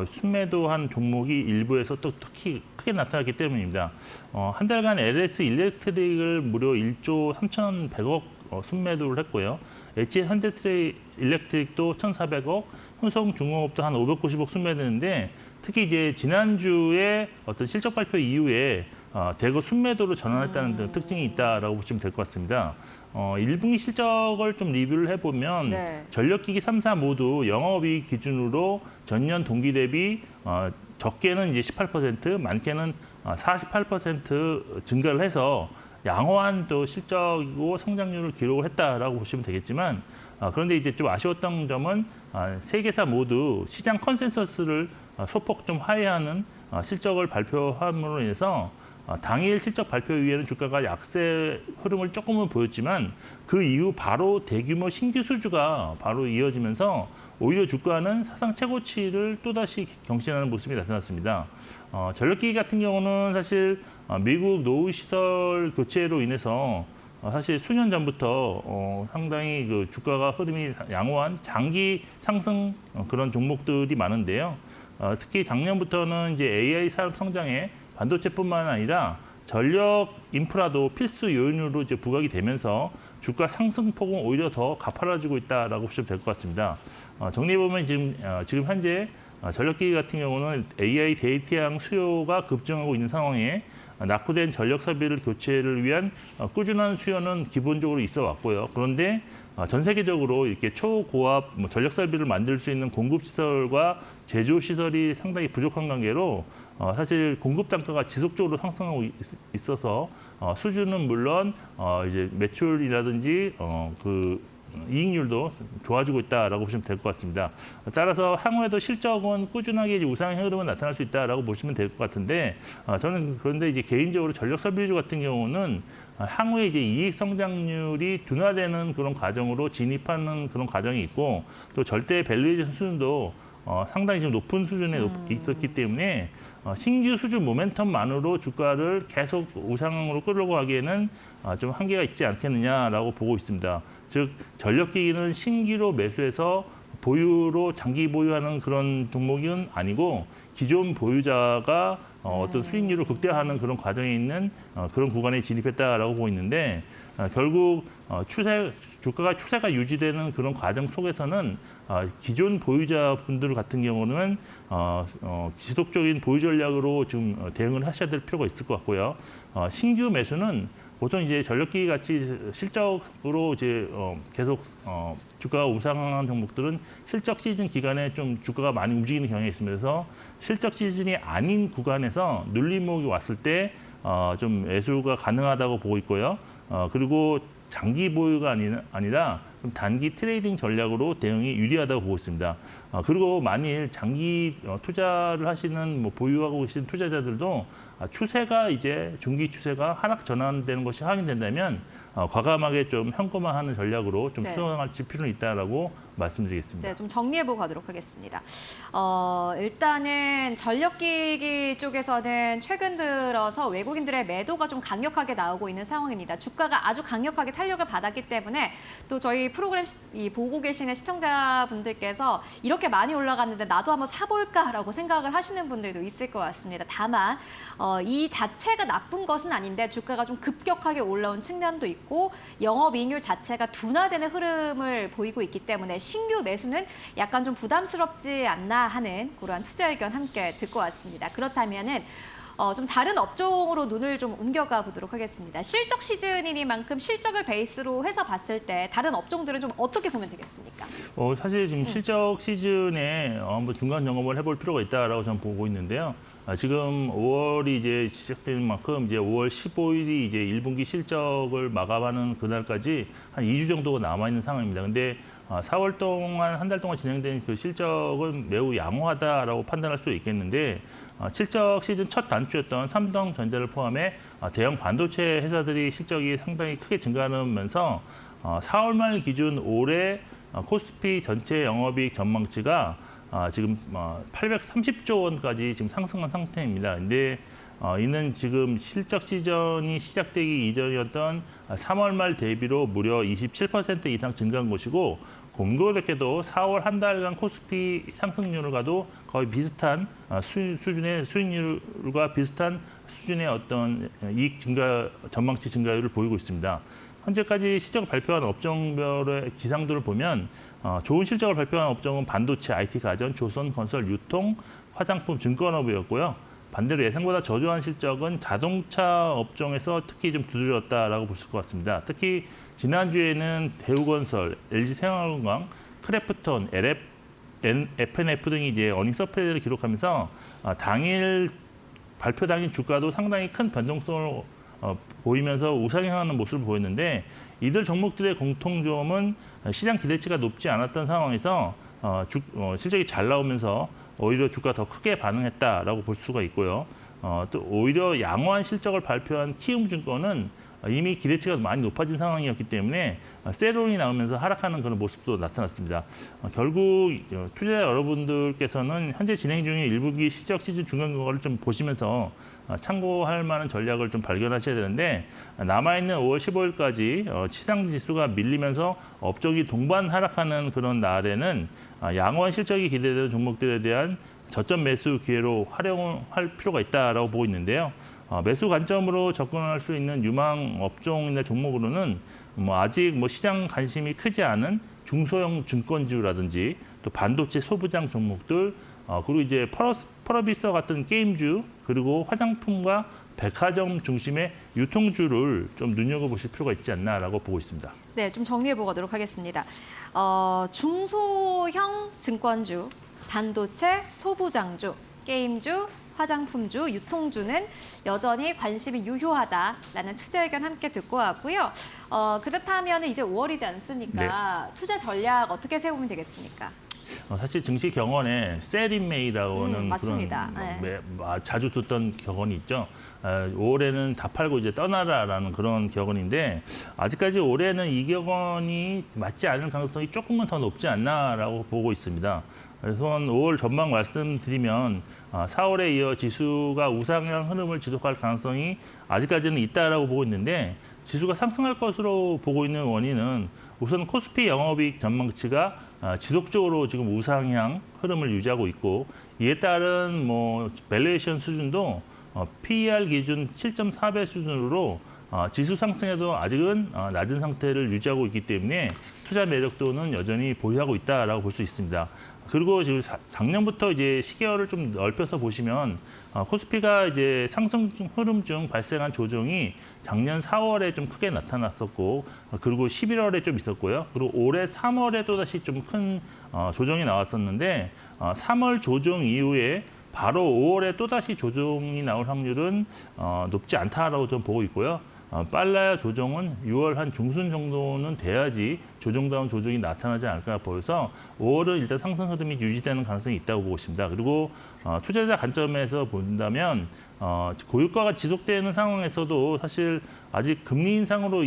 순매도한 종목이 일부에서 또 특히 크게 나타났기 때문입니다. 한 달간 LS 일렉트릭을 무려 1조 3,100억 순매도를 했고요. HL 현대일렉트릭도 1,400억, 효성중공업도 한 590억 순매도했는데 특히 이제 지난주에 어떤 실적 발표 이후에 대거 순매도로 전환했다는 특징이 있다라고 보시면 될 것 같습니다. 1분기 실적을 좀 리뷰를 해보면 네. 전력기기 3사 모두 영업이익 기준으로 전년 동기 대비 적게는 이제 18%, 많게는 48% 증가를 해서 양호한 또 실적이고 성장률을 기록을 했다라고 보시면 되겠지만 그런데 이제 좀 아쉬웠던 점은 세 개사 모두 시장 컨센서스를 소폭 좀 하회하는 실적을 발표함으로 인해서 당일 실적 발표 이후에는 주가가 약세 흐름을 조금은 보였지만 그 이후 바로 대규모 신규 수주가 바로 이어지면서 오히려 주가는 사상 최고치를 또다시 경신하는 모습이 나타났습니다. 전력기기 같은 경우는 사실 미국 노후 시설 교체로 인해서 사실 수년 전부터 상당히 그 주가가 흐름이 양호한 장기 상승 그런 종목들이 많은데요. 특히 작년부터는 이제 AI 산업 성장에 반도체뿐만 아니라 전력 인프라도 필수 요인으로 이제 부각이 되면서 주가 상승폭은 오히려 더 가파라지고 있다라고 보시면 될 것 같습니다. 정리해 보면 지금 현재 전력기기 같은 경우는 AI 데이터량 수요가 급증하고 있는 상황에 낙후된 전력 설비를 교체를 위한 꾸준한 수요는 기본적으로 있어 왔고요. 그런데 전 세계적으로 이렇게 초고압 전력 설비를 만들 수 있는 공급 시설과 제조 시설이 상당히 부족한 관계로 사실 공급 단가가 지속적으로 상승하고 있어서 수주는 물론 이제 매출이라든지 그 이익률도 좋아지고 있다라고 보시면 될 것 같습니다. 따라서 향후에도 실적은 꾸준하게 이제 우상 흐름은 나타날 수 있다라고 보시면 될 것 같은데 저는 그런데 이제 개인적으로 전력 설비주 같은 경우는 향후에 이제 이익 성장률이 둔화되는 그런 과정으로 진입하는 그런 과정이 있고 또 절대 밸류에이션 수준도 상당히 좀 높은 수준에 있었기 때문에 신규 수주 모멘텀만으로 주가를 계속 우상으로 끌려고 하기에는 좀 한계가 있지 않겠느냐라고 보고 있습니다. 즉 전력기기는 신규로 매수해서 보유로 장기 보유하는 그런 종목은 아니고 기존 보유자가 어떤 수익률을 극대화하는 그런 과정에 있는 그런 구간에 진입했다라고 보고 있는데 결국 주가가 추세가 유지되는 그런 과정 속에서는 기존 보유자분들 같은 경우는 지속적인 보유 전략으로 좀 대응을 하셔야 될 필요가 있을 것 같고요. 신규 매수는 보통 이제 전력기기 같이 실적으로 이제 계속 주가가 우상한 종목들은 실적 시즌 기간에 좀 주가가 많이 움직이는 경향이 있으면서 실적 시즌이 아닌 구간에서 눌림목이 왔을 때 좀 매수가 가능하다고 보고 있고요. 그리고 장기 보유가 아니라 좀 단기 트레이딩 전략으로 대응이 유리하다고 보고 있습니다. 그리고 만일 장기 투자를 하시는 보유하고 계신 투자자들도 추세가 이제 중기 추세가 하락 전환되는 것이 확인된다면 과감하게 좀 현금화하는 전략으로 좀 수정할 필요는 있다라고 말씀드리겠습니다. 네, 좀 정리해보고 가도록 하겠습니다. 일단은 전력기기 쪽에서는 최근 들어서 외국인들의 매도가 좀 강력하게 나오고 있는 상황입니다. 주가가 아주 강력하게 탄력을 받았기 때문에 또 저희 프로그램 보고 계시는 시청자분들께서 이렇게 많이 올라갔는데 나도 한번 사볼까라고 생각을 하시는 분들도 있을 것 같습니다. 다만 이 자체가 나쁜 것은 아닌데 주가가 좀 급격하게 올라온 측면도 있고 영업이익률 자체가 둔화되는 흐름을 보이고 있기 때문에 신규 매수는 약간 좀 부담스럽지 않나 하는 그러한 투자 의견 함께 듣고 왔습니다. 그렇다면은 좀 다른 업종으로 눈을 좀 옮겨가 보도록 하겠습니다. 실적 시즌이니만큼 실적을 베이스로 해서 봤을 때 다른 업종들은 좀 어떻게 보면 되겠습니까? 사실 지금 실적 시즌에 한번 중간 점검을 해볼 필요가 있다라고 저는 보고 있는데요. 지금 5월이 이제 시작되는 만큼 이제 5월 15일이 이제 1분기 실적을 마감하는 그날까지 한 2주 정도가 남아 있는 상황입니다. 근데 4월 동안 한 달 동안 진행된 그 실적은 매우 양호하다라고 판단할 수 있겠는데 실적 시즌 첫 단추였던 삼성전자를 포함해 대형 반도체 회사들이 실적이 상당히 크게 증가하면서 4월 말 기준 올해 코스피 전체 영업이익 전망치가 지금 830조 원까지 지금 상승한 상태입니다. 근데 이는 지금 실적 시즌이 시작되기 이전이었던 3월 말 대비로 무려 27% 이상 증가한 것이고 공교롭게도 4월 한 달간 코스피 상승률과도 거의 비슷한 수준의 수익률과 비슷한 수준의 어떤 이익 증가 전망치 증가율을 보이고 있습니다. 현재까지 실적을 발표한 업종별의 기상도를 보면 좋은 실적을 발표한 업종은 반도체, IT 가전, 조선, 건설, 유통, 화장품, 증권업이었고요. 반대로 예상보다 저조한 실적은 자동차 업종에서 특히 좀 두드러졌다라고 보실 것 같습니다. 특히 지난주에는 대우건설, LG생활건강, 크래프톤, F&F 등이 이제 어닝 서프라이즈를 기록하면서 당일 발표 당일 주가도 상당히 큰 변동성을 보이면서 우상향하는 모습을 보였는데 이들 종목들의 공통점은 시장 기대치가 높지 않았던 상황에서 실적이 잘 나오면서 오히려 주가 더 크게 반응했다라고 볼 수가 있고요. 또 오히려 양호한 실적을 발표한 키움증권은 이미 기대치가 많이 높아진 상황이었기 때문에 세론이 나오면서 하락하는 그런 모습도 나타났습니다. 결국 투자자 여러분들께서는 현재 진행 중인 1분기 실적 시즌 중간 결과를 좀 보시면서 참고할 만한 전략을 좀 발견하셔야 되는데 남아있는 5월 15일까지 시장 지수가 밀리면서 업종이 동반 하락하는 그런 날에는 양호한 실적이 기대되는 종목들에 대한 저점 매수 기회로 활용할 필요가 있다라고 보고 있는데요. 매수 관점으로 접근할 수 있는 유망 업종이나 종목으로는 아직 시장 관심이 크지 않은 중소형 증권주라든지 또 반도체 소부장 종목들 그리고 이제 펄어비서 같은 게임주 그리고 화장품과 백화점 중심의 유통주를 좀 눈여겨보실 필요가 있지 않나라고 보고 있습니다. 네, 좀 정리해보고 가도록 하겠습니다. 중소형 증권주, 반도체, 소부장주, 게임주, 화장품주, 유통주는 여전히 관심이 유효하다라는 투자 의견 함께 듣고 왔고요. 그렇다면 이제 5월이지 않습니까? 투자 전략 어떻게 세우면 되겠습니까? 사실 증시 경언에 셀인메이라고 하는 맞습니다. 그런 자주 듣던 격언이 있죠. 5월에는 다 팔고 이제 떠나라라는 그런 격언인데 아직까지 올해는 이 격언이 맞지 않을 가능성이 조금은 더 높지 않나라고 보고 있습니다. 그래서 5월 전망 말씀드리면 4월에 이어 지수가 우상향 흐름을 지속할 가능성이 아직까지는 있다라고 보고 있는데 지수가 상승할 것으로 보고 있는 원인은 우선 코스피 영업이익 전망치가 지속적으로 지금 우상향 흐름을 유지하고 있고 이에 따른 밸류에이션 수준도 PER 기준 7.4배 수준으로 지수 상승에도 아직은 낮은 상태를 유지하고 있기 때문에 투자 매력도는 여전히 보유하고 있다라고 볼 수 있습니다. 그리고 지금 작년부터 이제 시계열을 좀 넓혀서 보시면 코스피가 이제 상승 흐름 중 발생한 조정이 작년 4월에 좀 크게 나타났었고 그리고 11월에 좀 있었고요. 그리고 올해 3월에 또다시 좀 큰 조정이 나왔었는데 3월 조정 이후에 바로 5월에 또다시 조정이 나올 확률은 높지 않다라고 좀 보고 있고요. 빨라야 조정은 6월 한 중순 정도는 돼야지 조정다운 조정이 나타나지 않을까 보여서 5월은 일단 상승 흐름이 유지되는 가능성이 있다고 보고 있습니다. 그리고 투자자 관점에서 본다면 고유가가 지속되는 상황에서도 사실 아직 금리 인상으로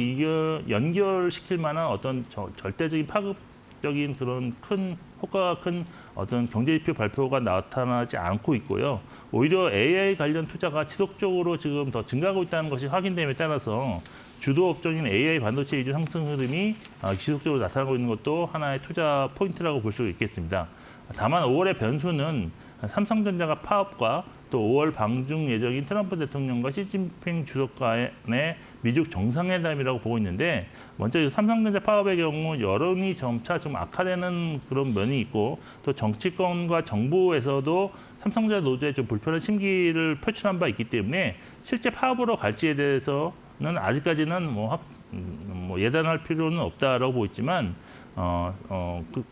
연결시킬 만한 어떤 절대적인 파급적인 그런 큰 효과가 큰 어떤 경제지표 발표가 나타나지 않고 있고요. 오히려 AI 관련 투자가 지속적으로 지금 더 증가하고 있다는 것이 확인됨에 따라서 주도 업종인 AI 반도체 위주 상승 흐름이 지속적으로 나타나고 있는 것도 하나의 투자 포인트라고 볼 수 있겠습니다. 다만 5월의 변수는 삼성전자가 파업과 또 5월 방중 예정인 트럼프 대통령과 시진핑 주석 간의 미중 정상회담이라고 보고 있는데 먼저 삼성전자 파업의 경우 여론이 점차 좀 악화되는 그런 면이 있고 또 정치권과 정부에서도 삼성전자 노조에 좀 불편한 심기를 표출한 바 있기 때문에 실제 파업으로 갈지에 대해서는 아직까지는 예단할 필요는 없다라고 보고 있지만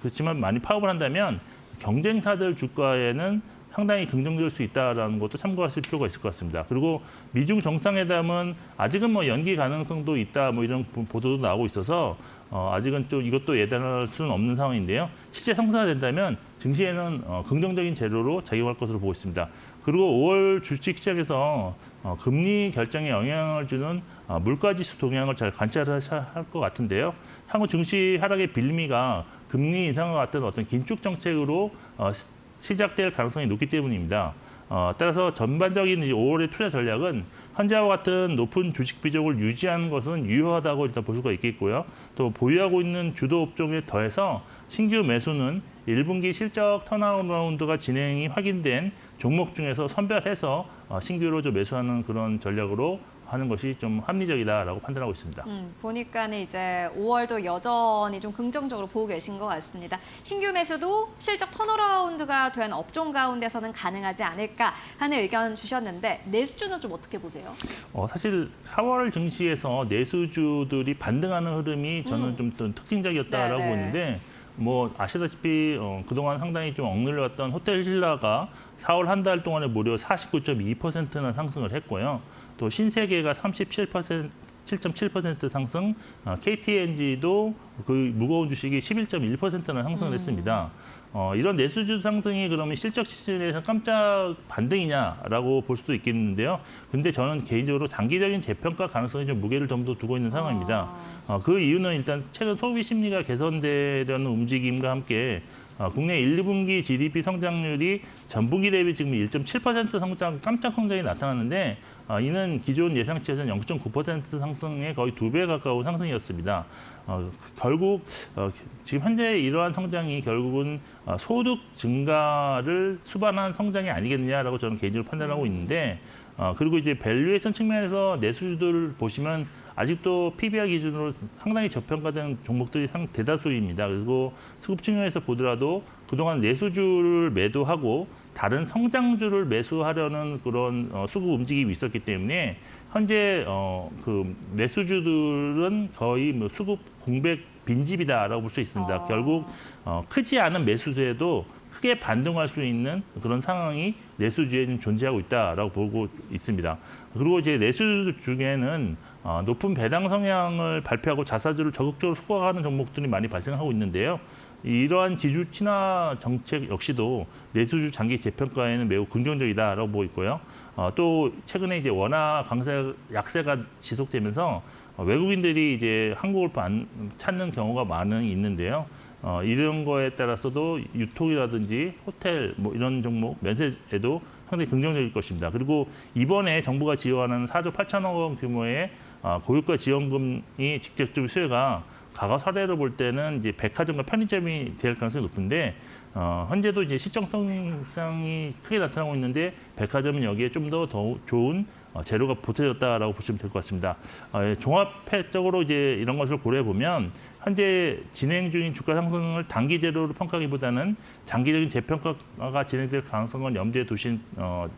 그렇지만 많이 파업을 한다면 경쟁사들 주가에는 상당히 긍정적일 수 있다는 것도 참고하실 필요가 있을 것 같습니다. 그리고 미중 정상회담은 아직은 연기 가능성도 있다 이런 보도도 나오고 있어서 아직은 좀 이것도 예단할 수는 없는 상황인데요. 실제 성사가 된다면 증시에는 긍정적인 재료로 작용할 것으로 보고 있습니다. 그리고 5월 주식 시장에서 금리 결정에 영향을 주는 물가지수 동향을 잘 관찰하셔야 할 것 같은데요. 향후 증시 하락의 빌미가 금리 인상과 같은 어떤 긴축 정책으로 시작될 가능성이 높기 때문입니다. 따라서 전반적인 5월의 투자 전략은 현재와 같은 높은 주식 비중을 유지하는 것은 유효하다고 일단 볼 수가 있겠고요. 또 보유하고 있는 주도 업종에 더해서 신규 매수는 1분기 실적 턴어라운드가 진행이 확인된 종목 중에서 선별해서 신규로 좀 매수하는 그런 전략으로 하는 것이 좀 합리적이다라고 판단하고 있습니다. 보니까는 이제 5월도 여전히 좀 긍정적으로 보고 계신 것 같습니다. 신규 매수도 실적 턴어라운드가 된 업종 가운데서는 가능하지 않을까 하는 의견 주셨는데 내수주는 좀 어떻게 보세요? 사실 4월 증시에서 내수주들이 반등하는 흐름이 저는 좀 특징적이었다라고 네네. 보는데 아시다시피 그동안 상당히 좀 억눌렸던 호텔 신라가 4월 한 달 동안에 무려 49.2%나 상승을 했고요. 또 신세계가 37% 7.7% 상승, KTNG도 그 무거운 주식이 11.1%나 상승을 했습니다. 이런 내수주 상승이 그러면 실적 시즌에서 깜짝 반등이냐라고 볼 수도 있겠는데요. 근데 저는 개인적으로 장기적인 재평가 가능성이 좀 무게를 좀 더 두고 있는 상황입니다. 그 이유는 일단 최근 소비 심리가 개선되려는 움직임과 함께 국내 1, 2분기 GDP 성장률이 전분기 대비 지금 1.7% 성장, 깜짝 성장이 나타났는데 이는 기존 예상치에서는 0.9% 상승에 거의 2배 가까운 상승이었습니다. 결국 지금 현재 이러한 성장이 결국은 소득 증가를 수반한 성장이 아니겠느냐라고 저는 개인적으로 판단하고 있는데 그리고 이제 밸류에이션 측면에서 내수주들 보시면 아직도 PBR 기준으로 상당히 저평가된 종목들이 대다수입니다. 그리고 수급 측면에서 보더라도 그동안 내수주를 매도하고 다른 성장주를 매수하려는 그런 수급 움직임이 있었기 때문에 현재 그 매수주들은 거의 뭐 수급 공백 빈집이다라고 볼 수 있습니다. 결국 크지 않은 매수세도 크게 반등할 수 있는 그런 상황이 내수주에 좀 존재하고 있다라고 보고 있습니다. 그리고 이제 내수주 중에는 높은 배당 성향을 발표하고 자사주를 적극적으로 소각하는 종목들이 많이 발생하고 있는데요. 이러한 지주 친화 정책 역시도 내수주 장기 재평가에는 매우 긍정적이다라고 보고 있고요. 또 최근에 이제 원화 강세 약세가 지속되면서 외국인들이 이제 한국을 찾는 경우가 많이 있는데요. 이런 거에 따라서도 유통이라든지 호텔 뭐 이런 종목 면세에도 상당히 긍정적일 것입니다. 그리고 이번에 정부가 지원하는 4조 8천억 원 규모의 고유가 지원금이 직접적 수혜가 과거 사례로 볼 때는 이제 백화점과 편의점이 될 가능성이 높은데 현재도 이제 시장 성장이 크게 나타나고 있는데 백화점은 여기에 좀 더 좋은 재료가 보태졌다라고 보시면 될 것 같습니다. 종합적으로 이제 이런 것을 고려해 보면 현재 진행 중인 주가 상승을 단기 재료로 평가하기보다는 장기적인 재평가가 진행될 가능성을 염두에 두신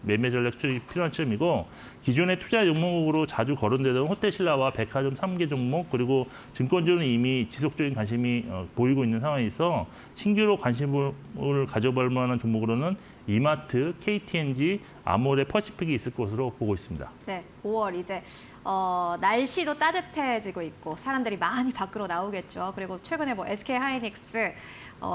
매매 전략 수립이 필요한 시점이고 기존의 투자 종목으로 자주 거론되던 호텔신라와 백화점 3개 종목 그리고 증권주는 이미 지속적인 관심이 보이고 있는 상황에서 신규로 관심을 가져볼 만한 종목으로는 이마트, KTNG, 아모레, 퍼시픽이 있을 것으로 보고 있습니다. 네, 5월 이제 날씨도 따뜻해지고 있고 사람들이 많이 밖으로 나오겠죠. 그리고 최근에 뭐 SK 하이닉스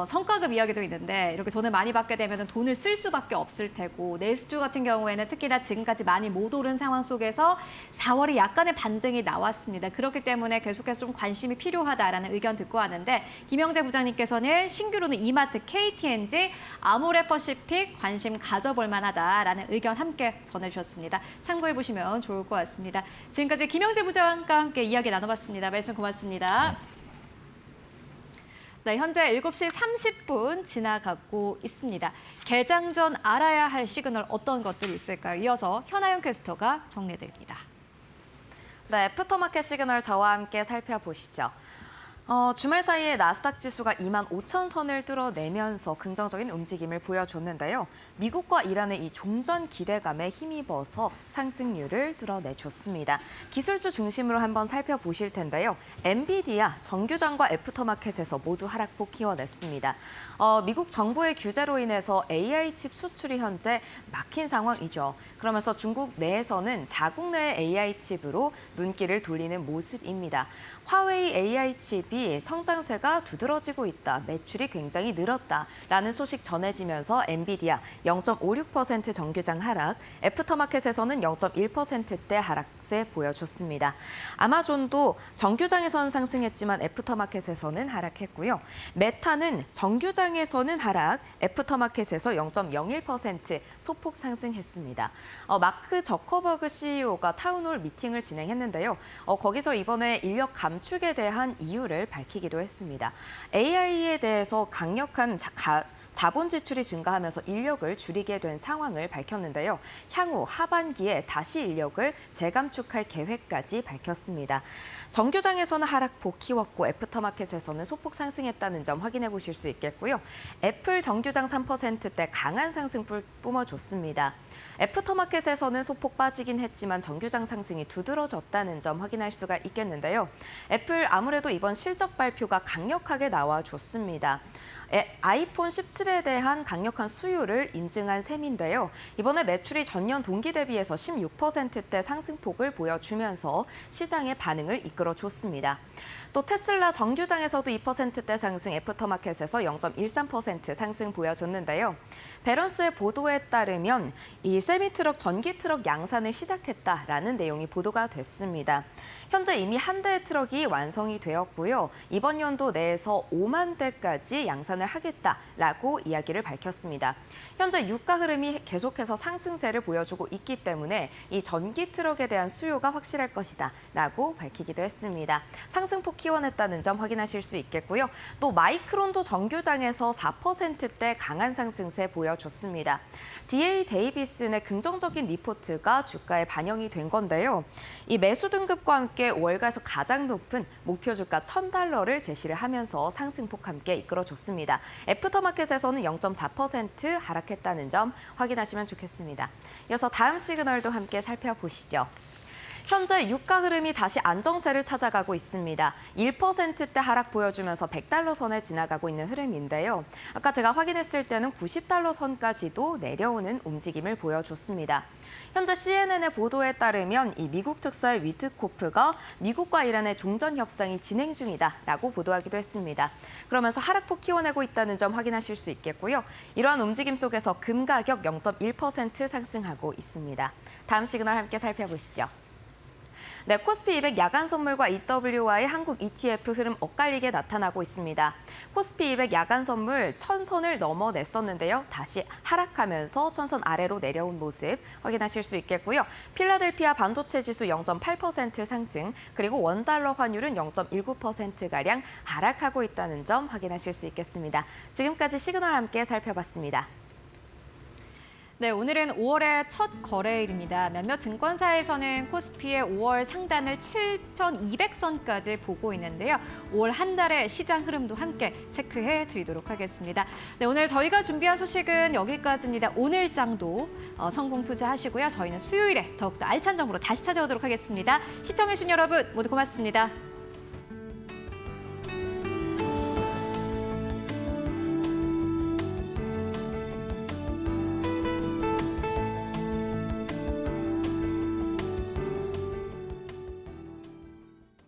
성과급 이야기도 있는데 이렇게 돈을 많이 받게 되면 돈을 쓸 수밖에 없을 테고 내수주 같은 경우에는 특히나 지금까지 많이 못 오른 상황 속에서 4월이 약간의 반등이 나왔습니다. 그렇기 때문에 계속해서 좀 관심이 필요하다라는 의견 듣고 왔는데 김영재 부장님께서는 신규로는 이마트, KTNG, 아모레 퍼시픽 관심 가져볼 만하다라는 의견 함께 전해주셨습니다. 참고해 보시면 좋을 것 같습니다. 지금까지 김영재 부장과 함께 이야기 나눠봤습니다. 말씀 고맙습니다. 네, 현재 7시 30분 지나가고 있습니다. 개장 전 알아야 할 시그널 어떤 것들이 있을까요? 이어서 현아영 캐스터가 정리해드립니다. 네, 애프터마켓 시그널 저와 함께 살펴보시죠. 주말 사이에 나스닥 지수가 25,000선을 뚫어내면서 긍정적인 움직임을 보여줬는데요. 미국과 이란의 이 종전 기대감에 힘입어서 상승률을 뚫어내줬습니다. 기술주 중심으로 한번 살펴보실 텐데요. 엔비디아, 정규장과 애프터마켓에서 모두 하락폭 키워냈습니다. 미국 정부의 규제로 인해서 AI 칩 수출이 현재 막힌 상황이죠. 그러면서 중국 내에서는 자국 내 AI 칩으로 눈길을 돌리는 모습입니다. 화웨이 AI 칩이 성장세가 두드러지고 있다, 매출이 굉장히 늘었다라는 소식 전해지면서 엔비디아 0.56% 정규장 하락, 애프터마켓에서는 0.1%대 하락세 보여줬습니다. 아마존도 정규장에서는 상승했지만 애프터마켓에서는 하락했고요. 메타는 정규장에서는 하락, 애프터마켓에서 0.01% 소폭 상승했습니다. 마크 저커버그 CEO가 타운홀 미팅을 진행했는데요. 거기서 이번에 인력 감축에 대한 이유를 밝히기도 했습니다. AI에 대해서 강력한 자본 지출이 증가하면서 인력을 줄이게 된 상황을 밝혔는데요. 향후 하반기에 다시 인력을 재감축할 계획까지 밝혔습니다. 정규장에서는 하락폭 키웠고 애프터마켓에서는 소폭 상승했다는 점 확인해 보실 수 있겠고요. 애플 정규장 3%대 강한 상승불 뿜어줬습니다. 애프터마켓에서는 소폭 빠지긴 했지만 정규장 상승이 두드러졌다는 점 확인할 수가 있겠는데요. 애플 아무래도 이번 실적 발표가 강력하게 나와줬습니다. 아이폰 17에 대한 강력한 수요를 인증한 셈인데요. 이번에 매출이 전년 동기 대비해서 16%대 상승폭을 보여주면서 시장의 반응을 이끌어줬습니다. 또 테슬라 정규장에서도 2%대 상승, 애프터마켓에서 0.13% 상승 보여줬는데요. 배런스의 보도에 따르면 이 세미트럭, 전기트럭 양산을 시작했다라는 내용이 보도가 됐습니다. 현재 이미 한 대의 트럭이 완성이 되었고요. 이번 연도 내에서 5만 대까지 양산을 하겠다라고 이야기를 밝혔습니다. 현재 유가 흐름이 계속해서 상승세를 보여주고 있기 때문에 이 전기 트럭에 대한 수요가 확실할 것이다라고 밝히기도 했습니다. 상승폭 키워냈다는 점 확인하실 수 있겠고요. 또 마이크론도 정규장에서 4%대 강한 상승세 보여줬습니다. DA 데이비슨의 긍정적인 리포트가 주가에 반영이 된 건데요. 이 매수 등급과 함께 월가에서 가장 높은 목표 주가 $1,000를 제시를 하면서 상승폭 함께 이끌어줬습니다. 애프터마켓에서는 0.4% 하락했다는 점 확인하시면 좋겠습니다. 이어서 다음 시그널도 함께 살펴보시죠. 현재 유가 흐름이 다시 안정세를 찾아가고 있습니다. 1%대 하락 보여주면서 $100 선에 지나가고 있는 흐름인데요. 아까 제가 확인했을 때는 $90 선까지도 내려오는 움직임을 보여줬습니다. 현재 CNN의 보도에 따르면 이 미국 특사의 위트코프가 미국과 이란의 종전 협상이 진행 중이다라고 보도하기도 했습니다. 그러면서 하락폭 키워내고 있다는 점 확인하실 수 있겠고요. 이러한 움직임 속에서 금 가격 0.1% 상승하고 있습니다. 다음 시그널 함께 살펴보시죠. 네, 코스피 200 야간 선물과 EW와의 한국 ETF 흐름 엇갈리게 나타나고 있습니다. 코스피 200 야간 선물 1,000선을 넘어냈었는데요. 다시 하락하면서 1,000선 아래로 내려온 모습 확인하실 수 있겠고요. 필라델피아 반도체 지수 0.8% 상승, 그리고 원달러 환율은 0.19%가량 하락하고 있다는 점 확인하실 수 있겠습니다. 지금까지 시그널 함께 살펴봤습니다. 네, 오늘은 5월의 첫 거래일입니다. 몇몇 증권사에서는 코스피의 5월 상단을 7,200선까지 보고 있는데요. 5월 한 달의 시장 흐름도 함께 체크해 드리도록 하겠습니다. 네, 오늘 저희가 준비한 소식은 여기까지입니다. 오늘장도 성공 투자하시고요. 저희는 수요일에 더욱더 알찬 정보로 다시 찾아오도록 하겠습니다. 시청해주신 여러분 모두 고맙습니다.